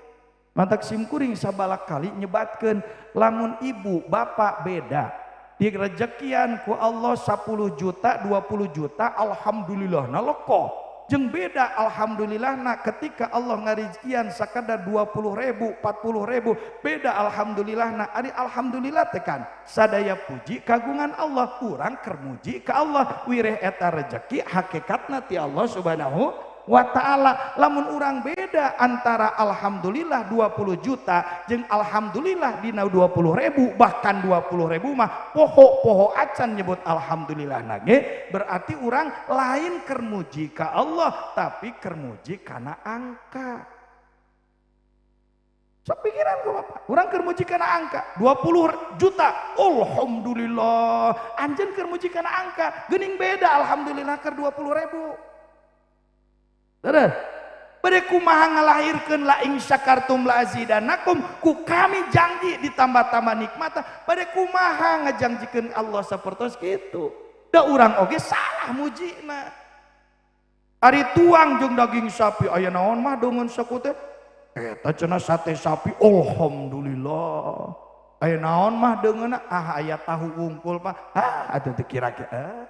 Mantak simkuring sabalak kali nyebatkeun lamun ibu bapak beda di rejekian ku Allah 10 juta 20 juta alhamdulillah na leko jeung beda alhamdulillah na ketika Allah ngarejekian sakadar 20.000 40.000 beda alhamdulillah na ari alhamdulillah tekan sadaya puji kagungan Allah urang keur muji ka Allah wireh eta rejeki hakikatna ti Allah subhanahu wa ta'ala lamun urang beda antara alhamdulillah 20 juta jeung alhamdulillah dina 20.000 bahkan 20.000 mah poho acan nyebut alhamdulillah nage berarti urang lain keur muji ka Allah tapi keur muji kana angka. Sok pikiran ku Bapak urang keur muji kana angka 20 juta alhamdulillah anjeun keur muji kana angka geuning beda alhamdulillah keur 20.000. Terus, bade kumaha ngalahirkeun la ing syakartum la azidannakum ku kami janji ditambah-tambah nikmatna bade kumaha ngajanjikeun Allah sapertos kitu. Da urang oge salah mujina. Ari tuang jeung daging sapi aya naon mah dongeun saku teh Eta cenah sate sapi, alhamdulillah. Aya naon mah deungeuna aya tahu wungkul mah. Atuh teu kira-kira.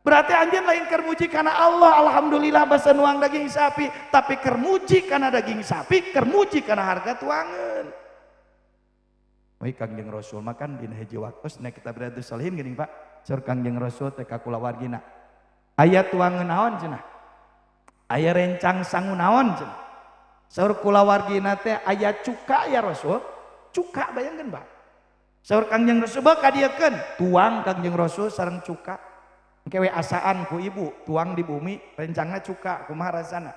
Berarti anjeun lain keur muji kana Allah, alhamdulillah basa nuang daging sapi, tapi keur muji kana daging sapi, keur muji kana harga tuangeun. Oi Kangjeng Rasul makan dina hiji waktos nek kita Riyadhus Shalihin geuning Pak. Saur Kangjeng Rasul teh ka kulawargina. Aya tuangeun naon cenah? Aya rencang sangu naon cenah? Saur kulawargina teh aya cuka ya Rasul. Cuka bayangkeun Pak. Saur Kangjeng Rasul beuh kadiekeun, tuang Kangjeng Rasul sareng cuka. Kewe asaan ku ibu, tuang di bumi, rencangna cuka, kumaha rasana?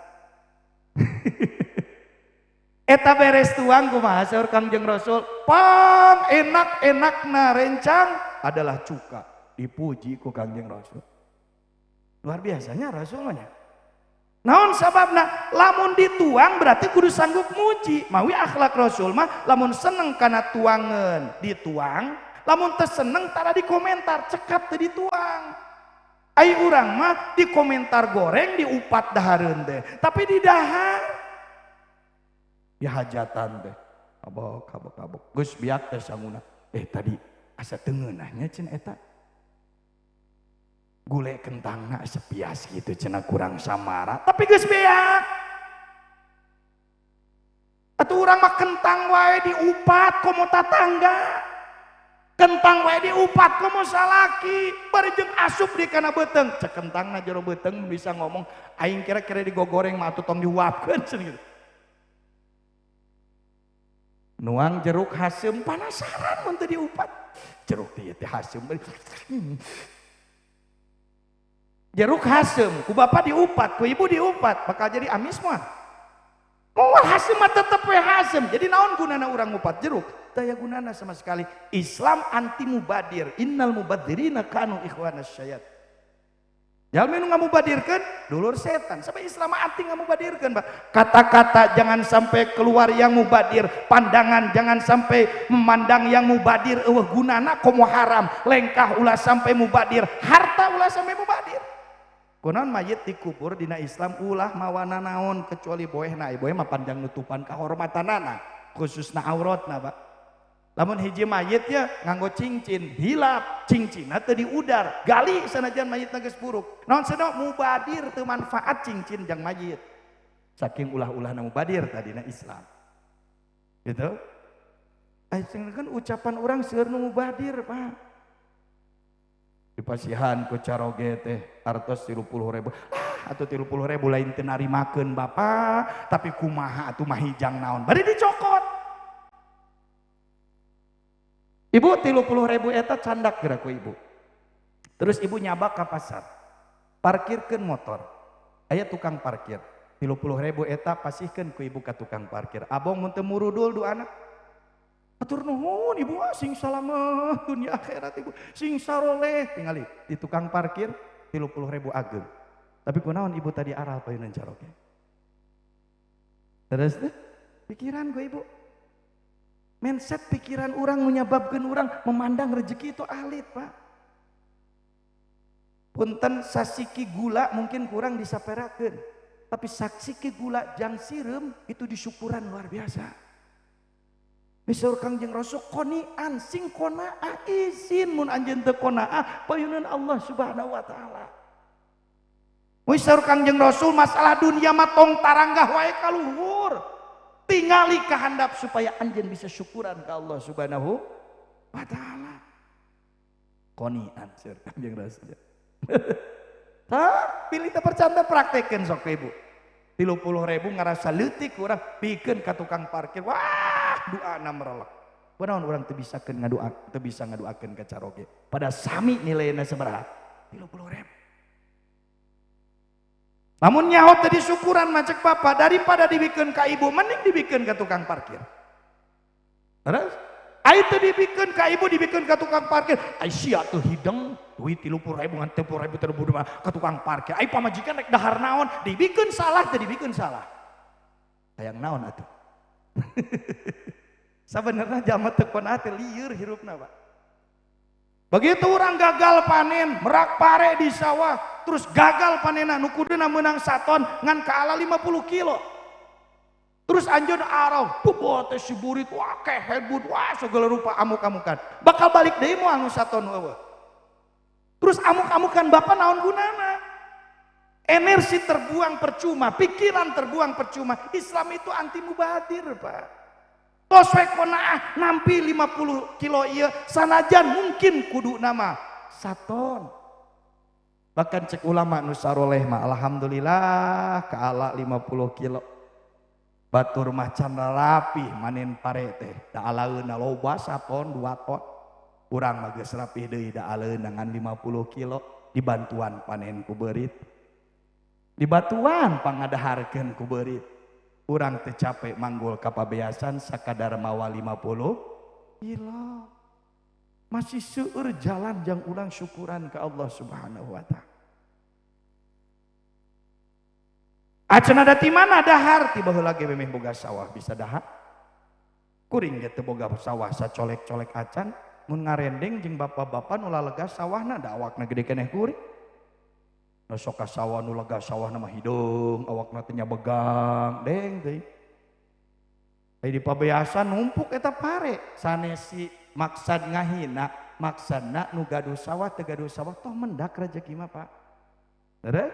Eta beres tuang kumaha saur Kangjeng Rasul, pang enak-enakna rencang adalah cuka. Dipuji ku Kangjeng Rasul. Luar biasanya Rasulnya. Naon sababna? Lamun dituang berarti kudu sanggup muji. Mawi akhlak Rasul mah lamun seneng kana tuangeun dituang, lamun teu seneng tara di komentar cekap teu dituang. Ai urang mah di komentar goreng diupat dahareun teh, tapi di dahar di hajatan teh. Abok. Geus biak teh sanguna. Tadi asa teu ngeunahnya cenah eta. Gule kentangna sepias gitu cenah kurang samara tapi geus beak atuh urang mah kentang wae diupat komo tatangga kentang wae diupat komo salaki bari jeung asup di kana beuteng cek kentangna jero beuteng bisa ngomong aing kira-kira digogoreng mah atuh tong diuapkeun cenah gitu. Nuang jeruk haseum panasaran mun teu diupat jeruk teh haseum jeruk hasem, ku bapak diupat, ku ibu diupat, bakal jadi amis mah. Moal hasem mah tetep we hasem. Jadi naon gunana urang ngupat jeruk? Daya gunana sama sekali. Islam anti mubadir. Innal mubadirina kanu ikhwanas syayat. Jalmi nu ngamubadirkeun dulur setan. Sampai Islam anti ngamubadirkeun, Pak. Kata-kata jangan sampai keluar yang mubadir, pandangan jangan sampai memandang yang mubadir eueuh gunana komo haram, lengkah ulah sampai mubadir, harta ulah sampai mubadir. Kunaon mayit dikubur dina Islam ulah mawana naon kecuali boehna, boeh mah panjang nutupan kahormatanana, khususna auratna, Pak. Lamun hiji mayit ya nganggo cincin, hilap cincinna teu diudar, gali sanajan mayitna geus buruk. Naon cenah mubadir teu manfaat cincin jang mayit. Saking ulah-ulahna mubadir tadina Islam. Gitu. Kan ucapan orang seueur nu mubadir, Pak. Dipasihan ku caroge teh artos 30.000 atau 30.000 lain teu narimakeun Bapak tapi kumaha atuh mah hijang naon bari dicokot ibu 30.000 eta candak geura ku ibu terus ibu nyabak ka pasar parkirkeun motor aya tukang parkir 30.000 eta pasihkeun ku ibu ka tukang parkir abong mun teu murudul duana atur nuhun ibu sing salamet dunia akhirat ibu sing saroleh tingali di tukang parkir 30.000 ageng tapi kunaon ibu tadi aral payunan caroge terus deh pikiran gue ibu mindset pikiran orang menyebabkan orang memandang rezeki itu alit Pak punten sasiki gula mungkin kurang disaperakeun tapi saksiki gula jang sireum itu disyukuran luar biasa. Misal Kangjeng Rasul qoni'an sing qanaah izin mun anjeun teu qanaah payunan Allah Subhanahu wa taala. Misal Kangjeng Rasul masalah dunia mah tong taranggah wae ka luhur. Tingali kahandap supaya anjeun bisa syukuran ka Allah Subhanahu wa taala. Qoni'an sir Kangjeng Rasul. Tah pilih teu percanda praktekeun sok ibu. 30.000 ngarasa leutik urang pikeun ka tukang parkir. Wah doana merelek. Kunaon urang teu bisa ngaduakeun ka caroge. Pada sami nilaina sabaraha? 30.000. Namun nyaho tadi syukuran macek papa daripada dibikeun ka ibu mending dibikeun ka tukang parkir. Terus ai teu dibikeun ka ibu dibikeun ka tukang parkir. Ai sia teu hideng duit 30.000 ngan 30.000 teu ka tukang parkir. Ai pamajikan rek dahar naon dibikeun salah teu dibikeun salah. Hayang naon atuh? Sebenarnya jalma teu qanaah teh lieur hirupna, Pak. Begitu orang gagal panen, merak pare di sawah, terus gagal panenna nu kuduna meunang saton ngan kaala 50 kilo. Terus anjeun arau bobot teh si burit wah kehebut wah segala rupa amuk-amukan bakal balik deui moal nu saton eueuh. Terus amuk-amukan bapak naon gunana? Energi terbuang percuma, pikiran terbuang percuma. Islam itu anti mubadir, Pak. Tos we konaah nampi 50 kilo ieu sanajan mungkin kudu nama saton. Bahkan cek ulama nu saroleh mah alhamdulillah kaala 50 kilo. Batur macan rapi manen pare teh da alaeuna loba saton 2 ton. Urang mah geus rapih deui da alaeuna ngan 50 kilo dibantuan panen ku beurit. Dibatuan pangadaharkeun ku beurit. Urang teu capek manggul ka pabeasan sakadar mawa 50 kilo. Masih seueur jalan jang ulang syukuran ke Allah Subhanahu wa taala. Acan ada di mana dahar ti baheula ge memeh boga sawah bisa dahar. Kuring ge teu boga sawah sacolek-colek acan mun ngarendeng jeung bapak-bapak nu lalega sawahna da awakna gede keneh kuring. Nu sok ka sawah nu lega sawahna mah hideung awakna teh nyabegang deng teh. Di pabeasan numpuk eta pare sanesi maksad ngahina maksudna nu gaduh sawah teu gaduh sawah toh mendak rezeki mah Pak. Teureuk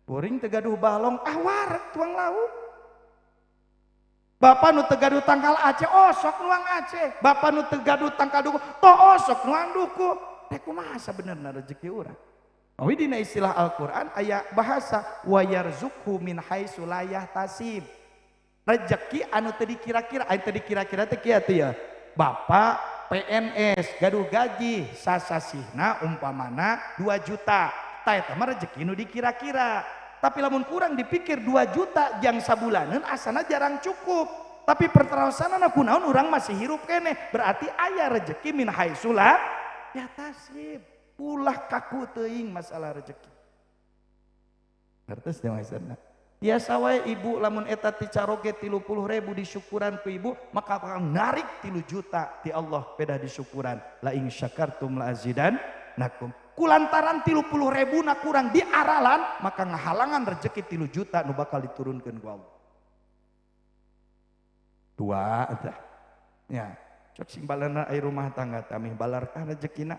kuring teu gaduh balong wareg tuang lauk. Bapak nu teu gaduh tangkal Aceh osok nuang Aceh. Bapak nu teu gaduh tangkal duku toh osok nuang duku. Teh kumaha sabenerna rezeki urang? Awi dina istilah Al-Qur'an aya bahasa wa yarzuqhu min haitsu la yahtasib. Rezeki anu teu dikira-kira, anu teu dikira-kira teh kieu teh ya. Bapak PNS gaduh gaji sasasihna umpamana 2 juta. Tah eta mah rezeki nu dikira-kira. Tapi lamun kurang dipikir 2 juta jang sabulaneun asana jarang cukup. Tapi pertarasanana kunaon urang masih hirup keneh. Berarti aya rezeki min haitsu la yahtasib. Ulah kaku teuing masalah rezeki. Ngertos teh maksudna? Tiasa wae ibu lamun eta ti caroge 30.000 disyukuran ku ibu maka bakal narik 3 juta ti Allah peda disyukuran. La in syakartum la azidannakum. Kulantaran 30.000 na kurang diaralan maka ngahalangan rezeki 3 juta nu bakal diturunkeun ku Allah. 2 eta. Ya, cok sing balana ai rumah tangga tamih balarkah rezekina.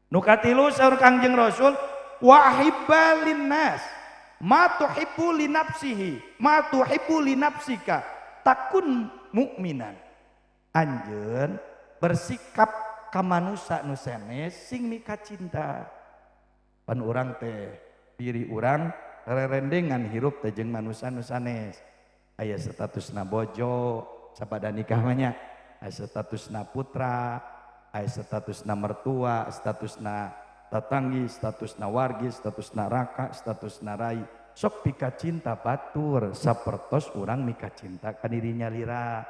Nu katilu saur Kangjeng Rasul wa ahibba linnas ma tuhibbu li nafsihi ma tuhibbu li nafsika takun mukminan. Anjeun bersikap ka manusia nu sanes sing mika cinta. Pan urang teh diri urang rerendengan hirup teh jeung manusia nu sanes. Aya statusna bojo sabada nikah mah nya, aya statusna putra, aya statusna mertua, statusna tatanggi, statusna wargi, statusna raka, statusna rai. Sok pika cinta batur sapertos urang mika cinta ka dirinya lira.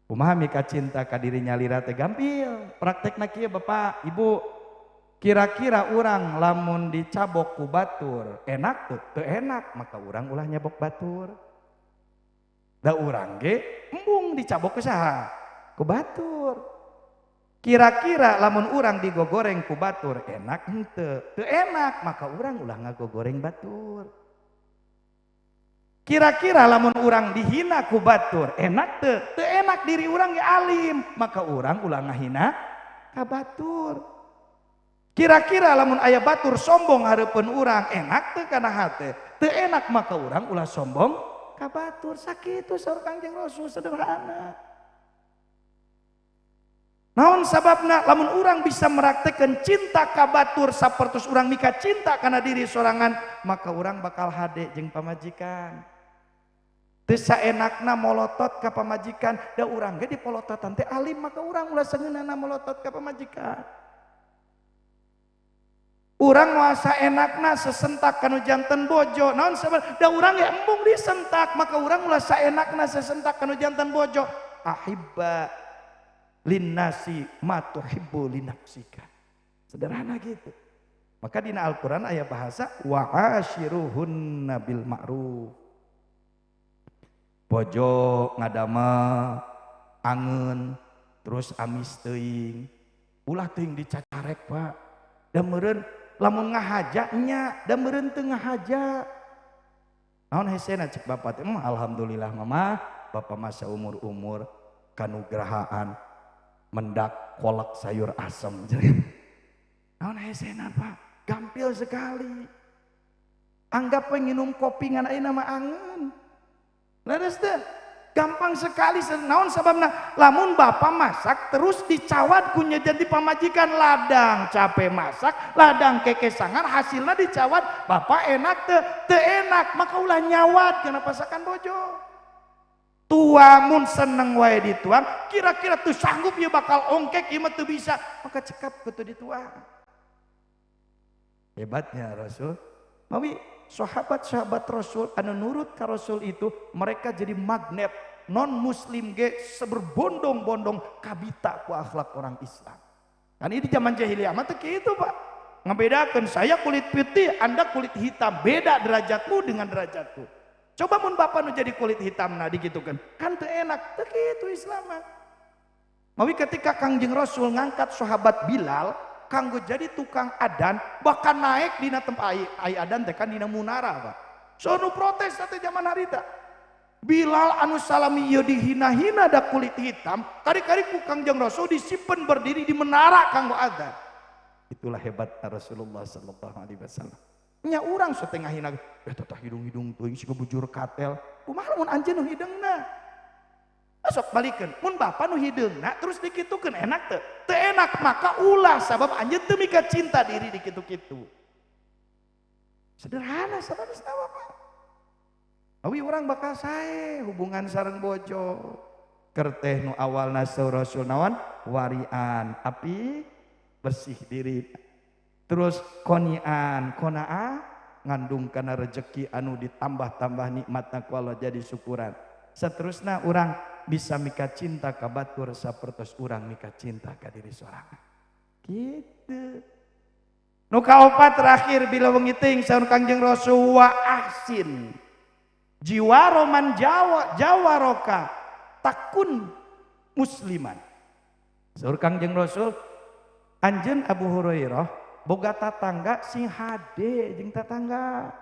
Kumaha mika cinta ka dirinya lira teh gampil. Praktekna kieu Bapak, Ibu. Kira-kira urang lamun dicabok ku batur, enak teu enak, maka urang ulah nyabok batur. Da urang ge embung dicabok ku saha? Ku batur. Kira-kira lamun urang digogoreng ku batur enak henteu? Teu enak, maka urang ulah ngagogoreng batur. Kira-kira lamun urang dihina ku batur enak teu? Teu enak diri urang ge alim, maka urang ulah ngahina ka batur. Kira-kira lamun aya batur sombong hareupeun urang enak teu kana hate? Teu enak, maka urang ulah sombong ka batur. Sakitu saur Kangjeng Rasul sederhana. Naon sababna lamun urang bisa meraktekeun cinta ka batur sapertos urang mika cinta kana diri sorangan, maka urang bakal hade jeung pamajikan. Teu saenakna molotot ka pamajikan, da urang ge dipolototan teh alim, maka urang ulah sageunana molotot ka pamajikan. Urang moal saenakna sesentak kanu janten bojo, naon sabab da urang ge embung disentak, maka urang ulah saenakna sesentak kanu janten bojo. Ahibba linnasi ma tuhibbu linafsika. Sederhana gitu. Maka dina Al-Qur'an aya bahasa wa ashiruhunna bil ma'ruf. Bojo ngadama angeun terus amis teuing. Ulah teuing dicacarek, Pak. Da meureun lamun ngahaja nya, da meureun teu ngahaja. Naon hesena cek bapak teh alhamdulillah mama bapak masa umur kanugrahaan mendak kolak sayur asam. Naon hesena pak gampil sekali. Anggap nginum kopi ngan ayeuna mah angeun. Leres teh gampang sekali naon sababna lamun bapak masak terus dicawat kunya jadi pamajikan ladang capek masak ladang kekesangan hasilnya dicawat bapak enak teu enak maka ulah nyawat kenapa sakan bojo tua mun seneng wae dituang kira-kira tuh sanggup ya bakal ongkek ieu teu bisa maka cekap kudu dituang. Hebatnya Rasul mawi sahabat-sahabat Rasul anu nurut ka Rasul itu mereka jadi magnet non muslim ge seberbondong-bondong kabita ku akhlak orang Islam. Kan ini zaman jahiliyah mah teh kitu Pak. Ngebedakeun saya kulit putih, Anda kulit hitam, beda derajatmu dengan derajatku. Coba mun bapak nu jadi kulit hitam nah digitukeun. Kan teu enak, teu kitu Islam mah. Mawi ketika Kangjeng Rasul ngangkat sahabat Bilal kanggo jadi tukang adan bahkan naik dina tempat ai adan teh kan dina munara Pak. Sono protes teh zaman harita. Bilal anu salami ieu dihina-hina da kulit hitam, kari-kari ku Kangjeng Rasul disimpen berdiri di menara kanggo adan. Itulah hebatnya Rasulullah sallallahu alaihi wasallam. Nya urang setengah hina, tah hidung-hidung teuing siga bujur katel. Kumaha mun anjeun nu hideungna? Sok balikeun, mun bapa nu hideungna terus dikitukeun enak teu? Teu enak maka ulah sabab anjeun teu mika cinta diri dikitu-kitu. Sederhana sabarisna Bapak. Awi urang bakal sae hubungan sareng bojo. Keur teh nu awalna saur Rasul naon? Warian, api bersih diri. Terus qonian, qanaah ngandung kana rezeki anu ditambah-tambah nikmatna ku Allah jadi syukuran. Saterusna urang bisa mika cinta ka batur sapertos urang mika cinta ka diri sorangan. Kitu. Nu kaopat terakhir bila wengi teuing saur Kangjeng Rasul wa ahsin. Jiwa roman Jawa roka takun musliman. Saur Kangjeng Rasul anjeun Abu Hurairah boga tatangga sing hade jeung tatangga.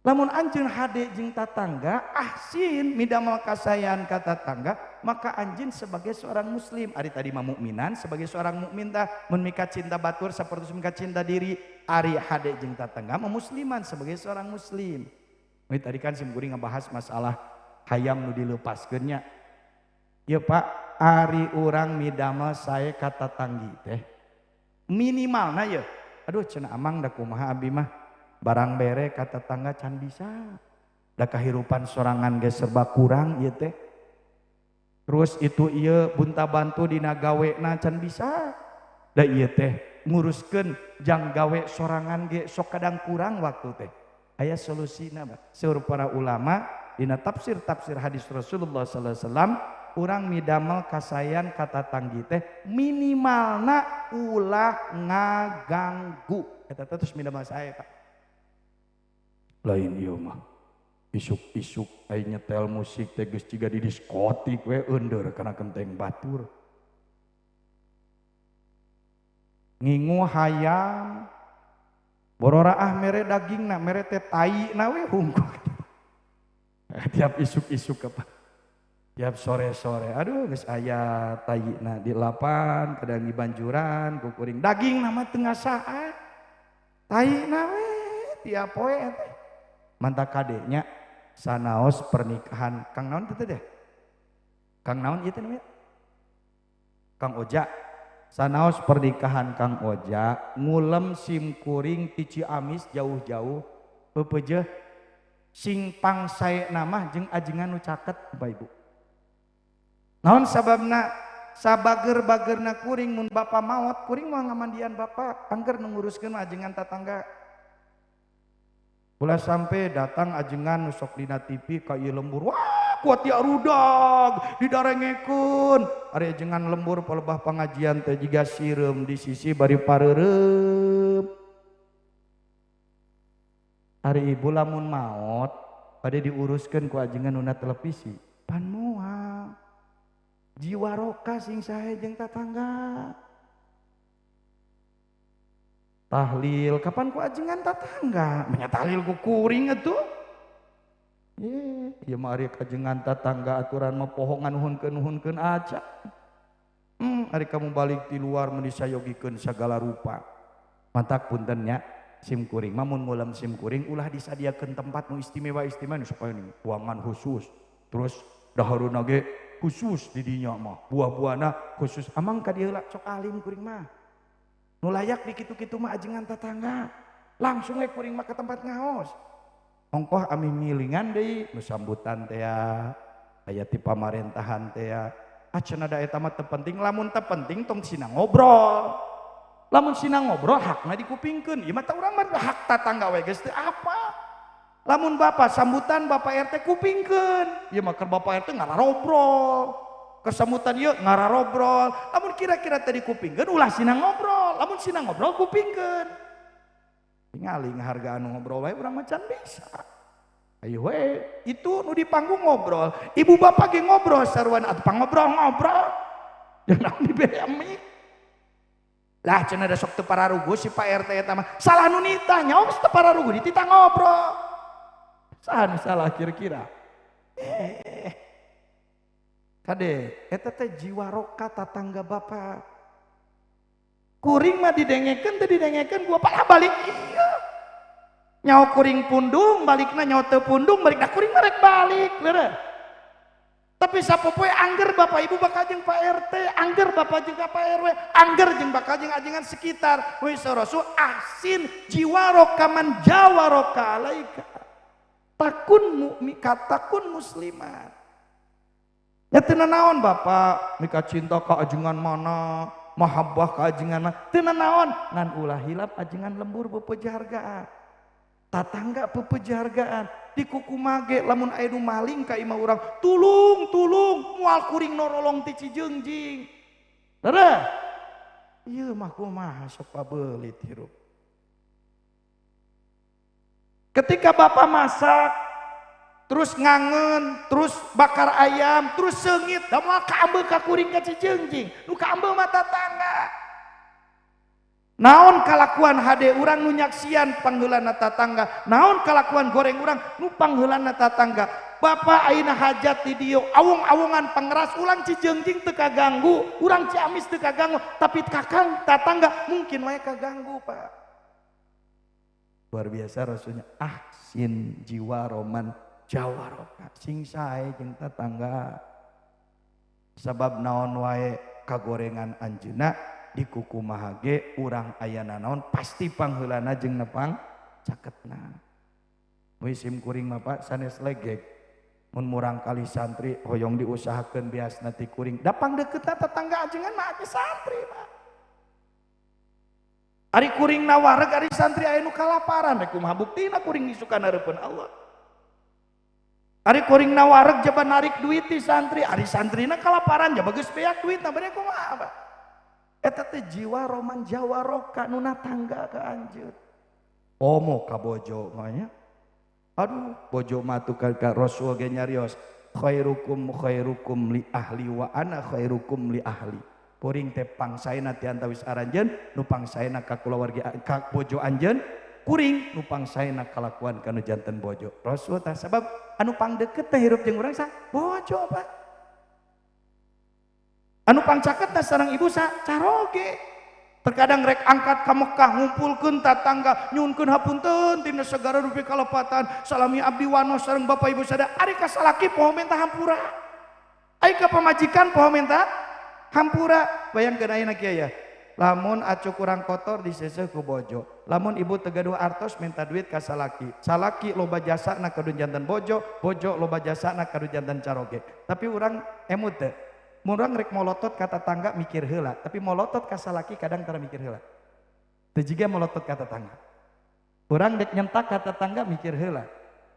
Lamun anjeun hade jeung tatangga ahsin midamel kasayan ka tatangga maka anjeun sebagai seorang muslim ari tadi mah mukminan sebagai seorang mukmin tah mun mika cinta batur sapertos mika cinta diri ari hade jeung tatangga mah musliman sebagai seorang muslim. Ini tadi kan sim kuring ngebahas masalah hayam nu dileupaskeun nya. Ieu Pak ari urang midamel sae ka tatanggi teh minimalna ya aduh cenah amang da kumaha abi mah barang bere ka tetangga can bisa da kahirupan sorangan ge serba kurang ieu teh terus itu ieu bunta bantu dina gawena can bisa da ieu teh nguruskeun jang gawe sorangan ge sok kadang kurang waktu teh aya solusina seueur para ulama dina tafsir hadis Rasulullah sallallahu alaihi wasallam urang midamel kasayan kata tanggi teh minimalna ulah ngaganggu eta terus midamel saya Pak lain ieu mah isuk-isuk aya nyetel musik teh geus ciga di diskotik we eundur kana genteng batur ngingu hayam bororaah mere dagingna mere teh taina we hungkul tiap isuk-isuk apa tiap sore-sore aduh geus aya tayina di lapan kadang di banjuran kukuring daging nama tengah saat tayina we tiap poe teh mantap kadenya sanaos pernikahan Kang naon teh deh Kang naon ieu teh namanya Kang Oja sanaos pernikahan Kang Oja ngulem sim kuring ti Ciamis jauh-jauh peupeujeuh sing pangsae namah jeung ajengan nu caket Bapak Ibu. Naon sababna sabager-bagerna kuring mun bapa maot kuring moal ngamandian bapa angger nguruskeun ajengan tatangga. Ulah sampai datang ajengan nu sok dina TV ka ieu lembur wah kuat ya rudag didarengekeun ari ajengan lembur palebah pangajian teh jiga sireum di sisi bari pareureum. Ari ibu lamun maot pada diuruskeun ku ajengan nu na televisi pan moal jiwa roka sing sae jeung tatangga tahlil kapan ku ajengan tatangga nya tahlil ku kuring atuh ieu mah ari ajengan tatangga aturan mah pohongan nuhunkeun aja ari kamu balik di luar mun disayogikeun sagala rupa mantak punten nya sim kuring mamun ngulam sim kuring ulah disadiakeun tempat nu istimewa nu supaya ruangan khusus terus dahareuna ge khusus di dinya mah buah-buahna khusus amang ka dieu sok alim kuring mah nu layak di kitu-kitu mah ajengan tatangga langsung we kuring mah ke tempat ngaos ongkoh ami milingan deui nu sambutan teh aya ti pamarentahan teh acan ada eta mah teu penting lamun teu penting tong sina ngobrol lamun sina ngobrol hakna dikupingkeun ieu mah urang mah hak tatangga we geus teu apa lamun bapak sambutan bapak RT kupingkeun ieu mah keur bapak RT ngararobrol kesemutan yuk ngararobrol lamun kira-kira tadi kupingkeun ulah sina ngobrol lamun sina ngobrol kupingkeun tingali ngahargaan ngobrol wae urang macan bisa ayo we itu nu di panggung ngobrol ibu bapak ge ngobrol saruan atuh pangobrol-ngobrol jeung naon dibemi lah cenah da sok teu pararugu si Pak RT eta mah salah nu nita nya geus teu pararugu ditita ngobrol saha nu salah kira-kira kade eta teh jiwa roka tatangga bapak kuring mah didengekeun teu didengekeun gua pala balik ieu nyaho kuring pundung balikna nyaho teu pundung balikna kuring mah rek balik beureuh tapi sapopoe angger bapak ibu bakal jeung Pak RT angger bapak jeung Pak RW angger jeung bakal jeung ajengan sekitar we sorosu ahsin jiwa roka man jawa roka alaika takun mu'min katakun muslimat ya teu naon bapak mika cinta ka ajengan mana mahabbah ka ajengan mana teu naon ngan ulah hilap ajengan lembur bepejahargaan tatangga bepejahargaan di kuku mage lamun aya nu maling ka imah urang tulung moal kuring norolong ti Cijeungjing dadah ieu mah kumaha sok pabeulit hirup ketika bapak masak terus ngangen, terus bakar ayam, terus seungit, da moal kaambeu ka kuring ka Cijeungjing, nu kaambeu mah tatangga. Naon kalakuan hade urang nu nyaksian pangheulana tatangga, naon kalakuan goreng urang nu pangheulana tatangga. Bapak ayeuna hajat di dieu, awung-awungan pangeras ulang Cijeungjing teu kaganggu, urang Ciamis teu kaganggu, tapi kakang tatangga mungkin wae kaganggu, Pak. Luar biasa rasulnya ahsin jiwa roman Jawa roka sing sae jeung tatangga sabab naon wae kagorengan anjeunna di kuku mahage urang ayana naon pasti pangheulana jeung nepang caketna we sim kuring mah Pak sanes legek mun murang kali santri hoyong diusahakeun biasna ti kuring da pangdeuketna tatangga ajengan mah atuh santri Pak ari kuring nawareg ari santri aya nu kalaparan rek kumaha buktina kuring disukan hareupeun Allah ari kuring nawareg jaba narik duit ti santri ari santrina kalaparan jaba geus beak duitna bade kumaha Pak eta teh jiwa roman Jawa roka nu natangga ka anjeun omo ka bojo mah aduh bojo mah tuh ka Rasul ge nyarios khairukum li ahli wa ana khairukum li ahli puring teh pangsaena ti antawis aranjeun nu pangsaena ka kulawarga ka bojo anjeun kuring nu pangsaena kalakuan kana janten bojo Rasul tah sabab anu pangdeukeut teh hirup jeung urang sa bojo Pak anu pangcaketna sareng ibu sa caroge terkadang rek angkat ka Mekah ngumpulkeun tatangga nyuhunkeun hapunten tina sagara rupi kalepatan salami abdi wanos sareng bapak ibu sada ari ka salaki poho minta hampura ari ka pamajikan poho minta hampura bayangkeun ayeuna kieu ya lamun acuk kurang kotor diseseuh ku bojo lamun ibu teu gaduh artos minta duit ka salaki salaki loba jasana kadu jantan bojo bojo loba jasana kadu jantan caroge tapi urang emut teu mun urang rek molotot ka tatangga mikir heula tapi molotot ka salaki kadang tara mikir heula teu jiga molotot ka tatangga urang rek nyentak ka tatangga mikir heula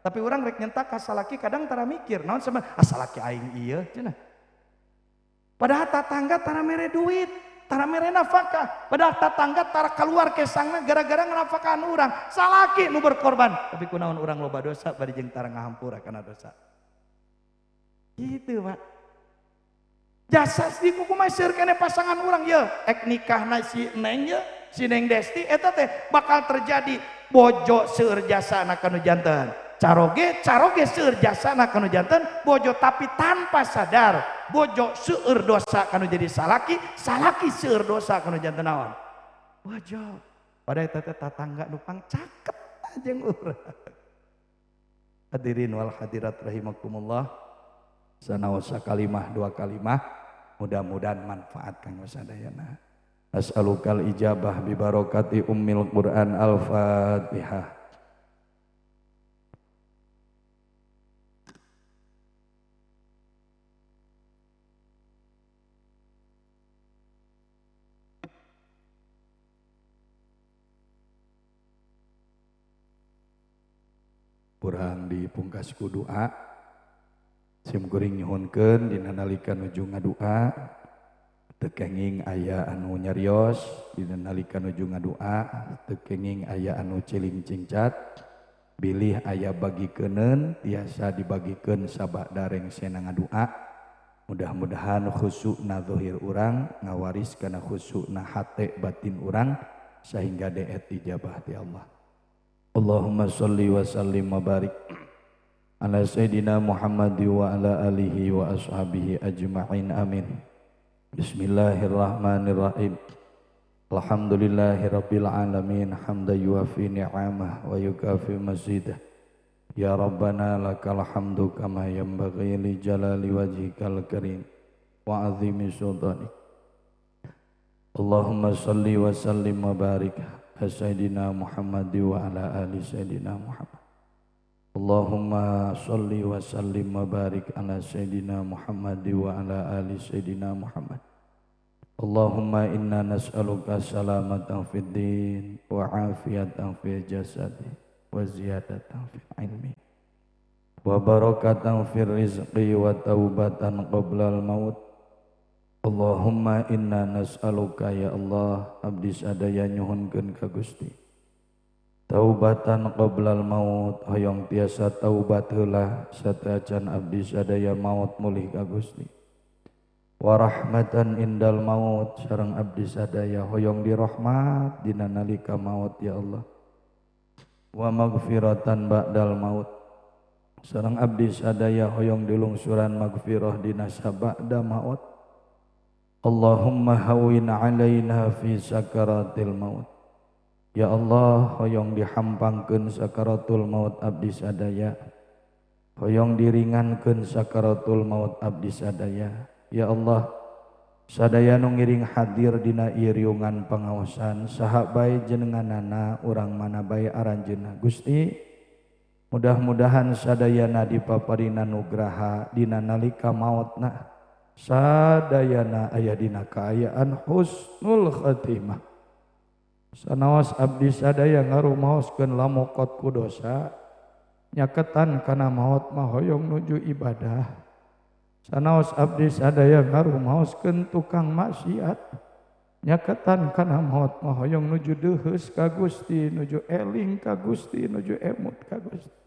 tapi urang rek nyentak ka salaki kadang tara mikir naon sama salaki aing ieu cenah padahal tatangga tara mere duit tara mere nafkah padahal tatangga tara keluar kesangna gara-gara nganafkahan urang salaki nu berkorban tapi kunaon urang loba dosa bari jeung tara ngahampura kana dosa gitu Pak jasa di kuku mah seueur keneh pasangan urang ye ek nikahna si neng ye Sineng Desti eta teh bakal terjadi bojo seueur jasana kanu janten. Caroge seueur jasana kanu janten bojo tapi tanpa sadar bojo seueur dosa kanu jadi salaki seueur dosa kanu janten naon bojo pada eta teh tatangga nu pangcaket ajeng urang. Hadirin wal hadirat rahimakumullah, sanaosa kalimah dua kalimah mudah-mudahan manfaat kanggo sadayana. As'alukal ijabah bi barokati ummil Qur'an. Al-Fatihah. Kurang dipungkas ku doa. Sim kuring nyuhunkeun dina nalika nuju ngadua. Teu kenging aya anu nyarios dina nalika nuju ngadua, teu kenging aya anu ciling cingcat. Bilih aya bagikeun tiasa dibagikeun sabada rengsena ngadua. Mudah-mudahan khusyukna zahir urang ngawaris kana khusyukna hate batin urang sehingga deet ijabah ti Allah. Allahumma sholli wa sallim wa barik ala sayyidina Muhammad wa ala alihi wa ashabihi ajma'in amin. Bismillahirrahmanirrahim. Alhamdulillahi rabbil alamin hamda yuafi ni'amah wa yukafi mazidah. Ya Rabbana lakal hamdu kama yanbaghi li jalali wajhikal karim wa azimi sultanik. Allahumma salli wa sallim wa barik ala sayyidina Muhammad wa ala ali sayyidina Muhammad. Allahumma salli wa sallim wa barik ala sayyidina Muhammad wa ala ali sayyidina Muhammad. Allahumma inna nas'aluka salamatan fid din wa afiyatan fil jasadi wa ziyadatan fil ilmi wa barakatan fil rizqi wa taubatan qoblal maut. Allahumma inna nas'aluka ya Allah abdi sadaya nyuhunkeun ka Gusti taubatan qoblal maut, hoyong tiasa taubat heula sateacan abdi sadaya maut mulih ka Gusti. Wa rahmatan indal maut, sareng abdi sadaya hoyong dirahmat dina nalika maut ya Allah. Wa maghfiratan ba'dal maut, sareng abdi sadaya hoyong dilungsuran maghfirah dina sabada maut. Allahumma hawwin alaina fi sakaratil maut. Ya Allah, hoyong dihampangkeun sakaratul maut abdi sadaya, hoyong diringankeun sakaratul maut abdi sadaya. Ya Allah, sadaya nu ngiring hadir dina ieu riungan pangaosan saha bae jenenganana urang mana bae aranjeunna Gusti. Mudah-mudahan sadayana dipaparina nugraha dina nalika mautna, sadayana aya dina kaayaan husnul khatimah. Sanaos abdi sadaya ngarumaoskeun lamokot ku dosa, nyaketan kana maut mah hoyong nuju ibadah. Sanaos abdi sadaya ngarumaoskeun tukang maksiat, nyaketan kana maut mah hoyong nuju deuheus ka Gusti, nuju eling ka Gusti, nuju emut ka Gusti.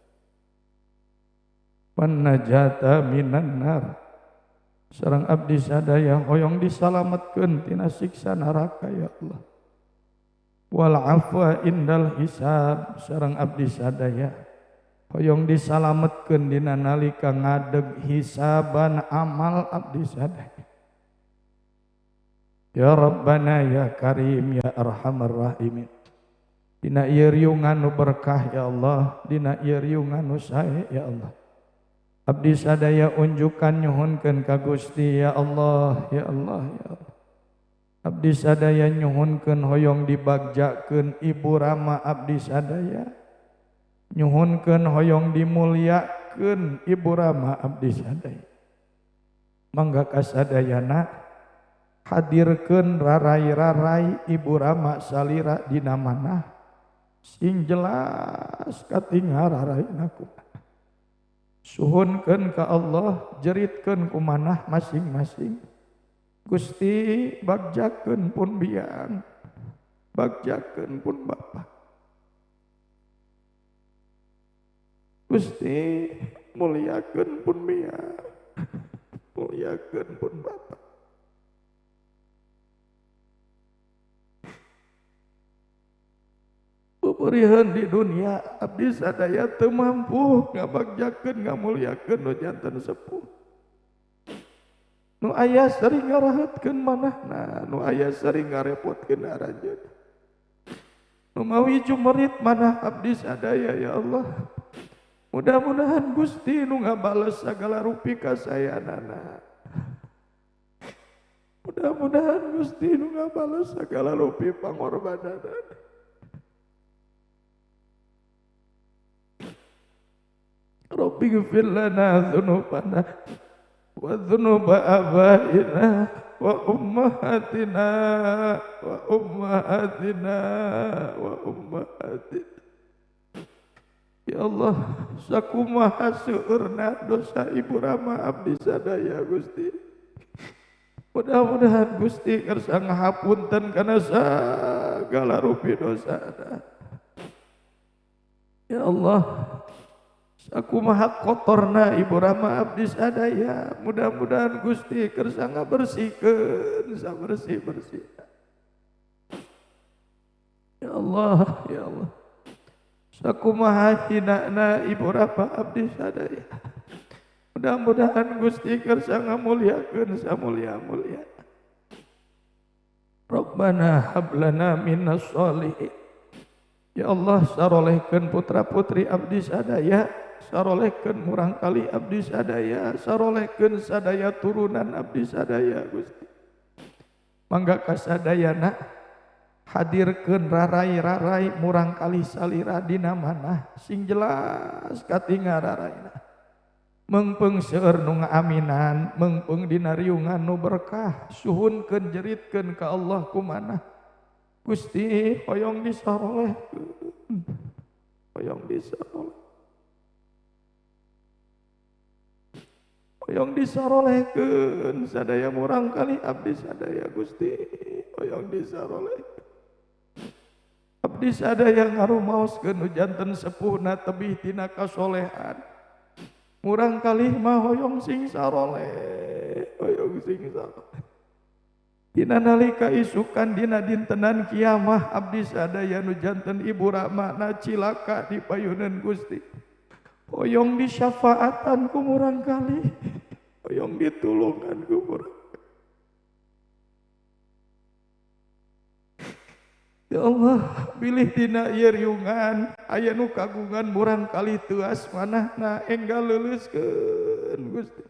Wan najata minan nar, sareng abdi sadaya hoyong disalametkeun tina siksa neraka ya Allah. Wal afwa indal hisab, sareng abdi sadaya hoyong disalametkeun dina nalika ngadeg hisaban amal abdi sadaya. Ya Rabbana ya Karim ya Arhamar Rahimin, dina ieu riungan nu berkah ya Allah, dina ieu riungan nu sae ya Allah, abdi sadaya unjukan nyuhunkeun ka Gusti ya Allah ya Allah ya Allah. Abdi sadaya nyuhunkeun hoyong dibagjakeun ibu rama abdi sadaya, nyuhunkeun hoyong dimulyakeun ibu rama abdi sadaya. Mangga kasadayana hadirkeun rarai-rarai ibu rama salira dina manah sing jelas katingal raraina kumaha. Suhunkeun ka Allah, jeritkeun kumanah masing-masing. Gusti bagjakeun pun biang, bagjakeun pun bapa. Gusti mulyakeun pun biang, mulyakeun pun bapa. urihan di dunia abdi sadaya teu mampu ngabagjakeun ngamuliakeun nu janten sepuh nu aya sering ngarahetkeun manahna nu aya sering ngarepotkeun arajeun nu mawi jumerit manah abdi sadaya ya Allah mudah-mudahan Gusti nu ngabales sagala rupi kasayanana mudah-mudahan Gusti nu ngabales sagala rupi pangorbanana Rabbi ghfir lana dzunubana wa dzunuba abaina wa ummahatina wa ummahatina wa ummahatina ya Allah sakumaha seueurna dosa ibu Rama abdi sadaya Gusti mudah-mudahan Gusti kersa ngahapunten kana sagala rupi dosana ya Allah sakumaha kotorna ibu Rama abdi sadaya mudah-mudahan Gusti kersa ngabersihkeun sabersih-bersih ya Allah ya Allah sakumaha hinana ibu Rama abdi sadaya mudah-mudahan Gusti kersa ngamuliakeun samulia-mulia Rabbana hablana minas sholihin ya Allah sarolehkeun putra-putri abdi sadaya sarolehkeun murang kali abdi sadaya sarolehkeun sadaya turunan abdi sadaya Gusti mangga kasadayana hadirkeun rarai-rarai murang kali salira dina manah sing jelas katingal raraina mengpeung seueur nu ngaaminan mengpeung dina riungan nu berkah suhunkeun jeritkeun ka Allah kumanah Gusti hoyong disarolehkeun hoyong disaroleh hoyong disarolehkeun sadaya murang kali abdi sadaya Gusti hoyong disarolehkeun abdi sadaya ngarumaoskeun nu janten sepuhna tebih tina kasolehan murang kali mah hoyong sing saroleh hoyong sing saroleh dina nalika isukan dina dintenan kiamah abdi sadaya nu janten ibu Rama na cilaka di payunan Gusti hoyong disyafaatan ku murang kali hoyong ditulungan ku murang ya Allah pilih dina ieu riungan aya nu kagungan murang kali teu asmanahna enggal leuleuskeun Gusti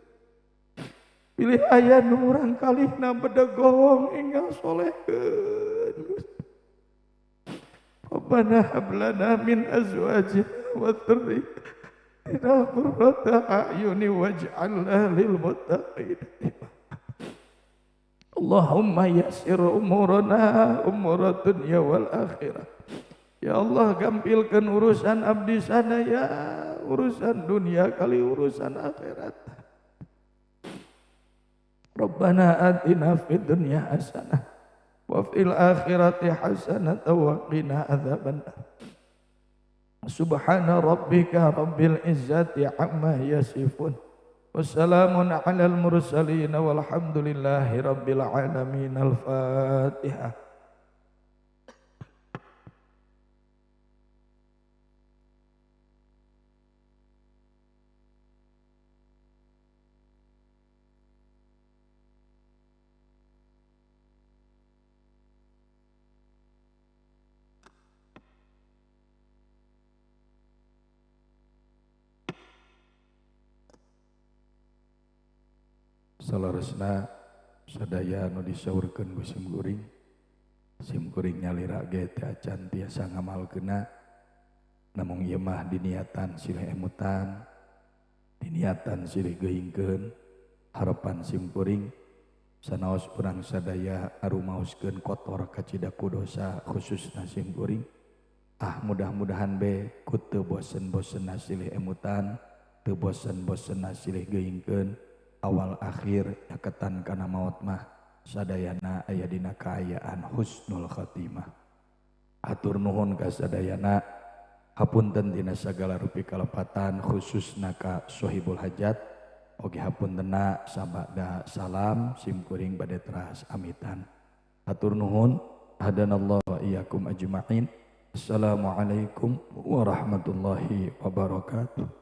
pilih aya nu murang kali na bedegong enggal solehkeun Gusti Rabbana hab lana min azwajina wa dhurriyyatina qurrata a'yuni waj'alna lil muttaqina Allahumma yassir umurana umur dunya wal akhirah ya Allah gampilkeun urusan abdi sadaya urusan dunia kali urusan akhirat Rabbana atina fid dunya hasanah wa fil akhirati hasanah wa qina adzabannar Subhana rabbika rabbil izzati amma yasifun wassalamun alal mursalin walhamdulillahi rabbil alamin al-fatihah Salaresna sadaya nu disaurkeun ku sim kuring nyalira ge teh acan tiasa ngamalkeunna namung ieu mah diniatan silih emutan diniatan silih geuingkeun harapan sim kuring sanaos urang sadaya arumaoskeun kotor kacidaku dosa khususna sim kuring mudah-mudahan be ku teu bosen-bosenna silih emutan teu bosen-bosenna silih geuingkeun awal akhir nyaketan kana maot mah sadayana aya dina kaayaan husnul khatimah. Hatur nuhun ka sadayana hapunten dina sagala rupi kalepatan khususna ka sohibul hajat oge hapuntenna sabada salam sim kuring bade teras amitan. Hatur nuhun hadanallahu wa iyyakum ajmain Assalamualaikum warahmatullahi wabarakatuh.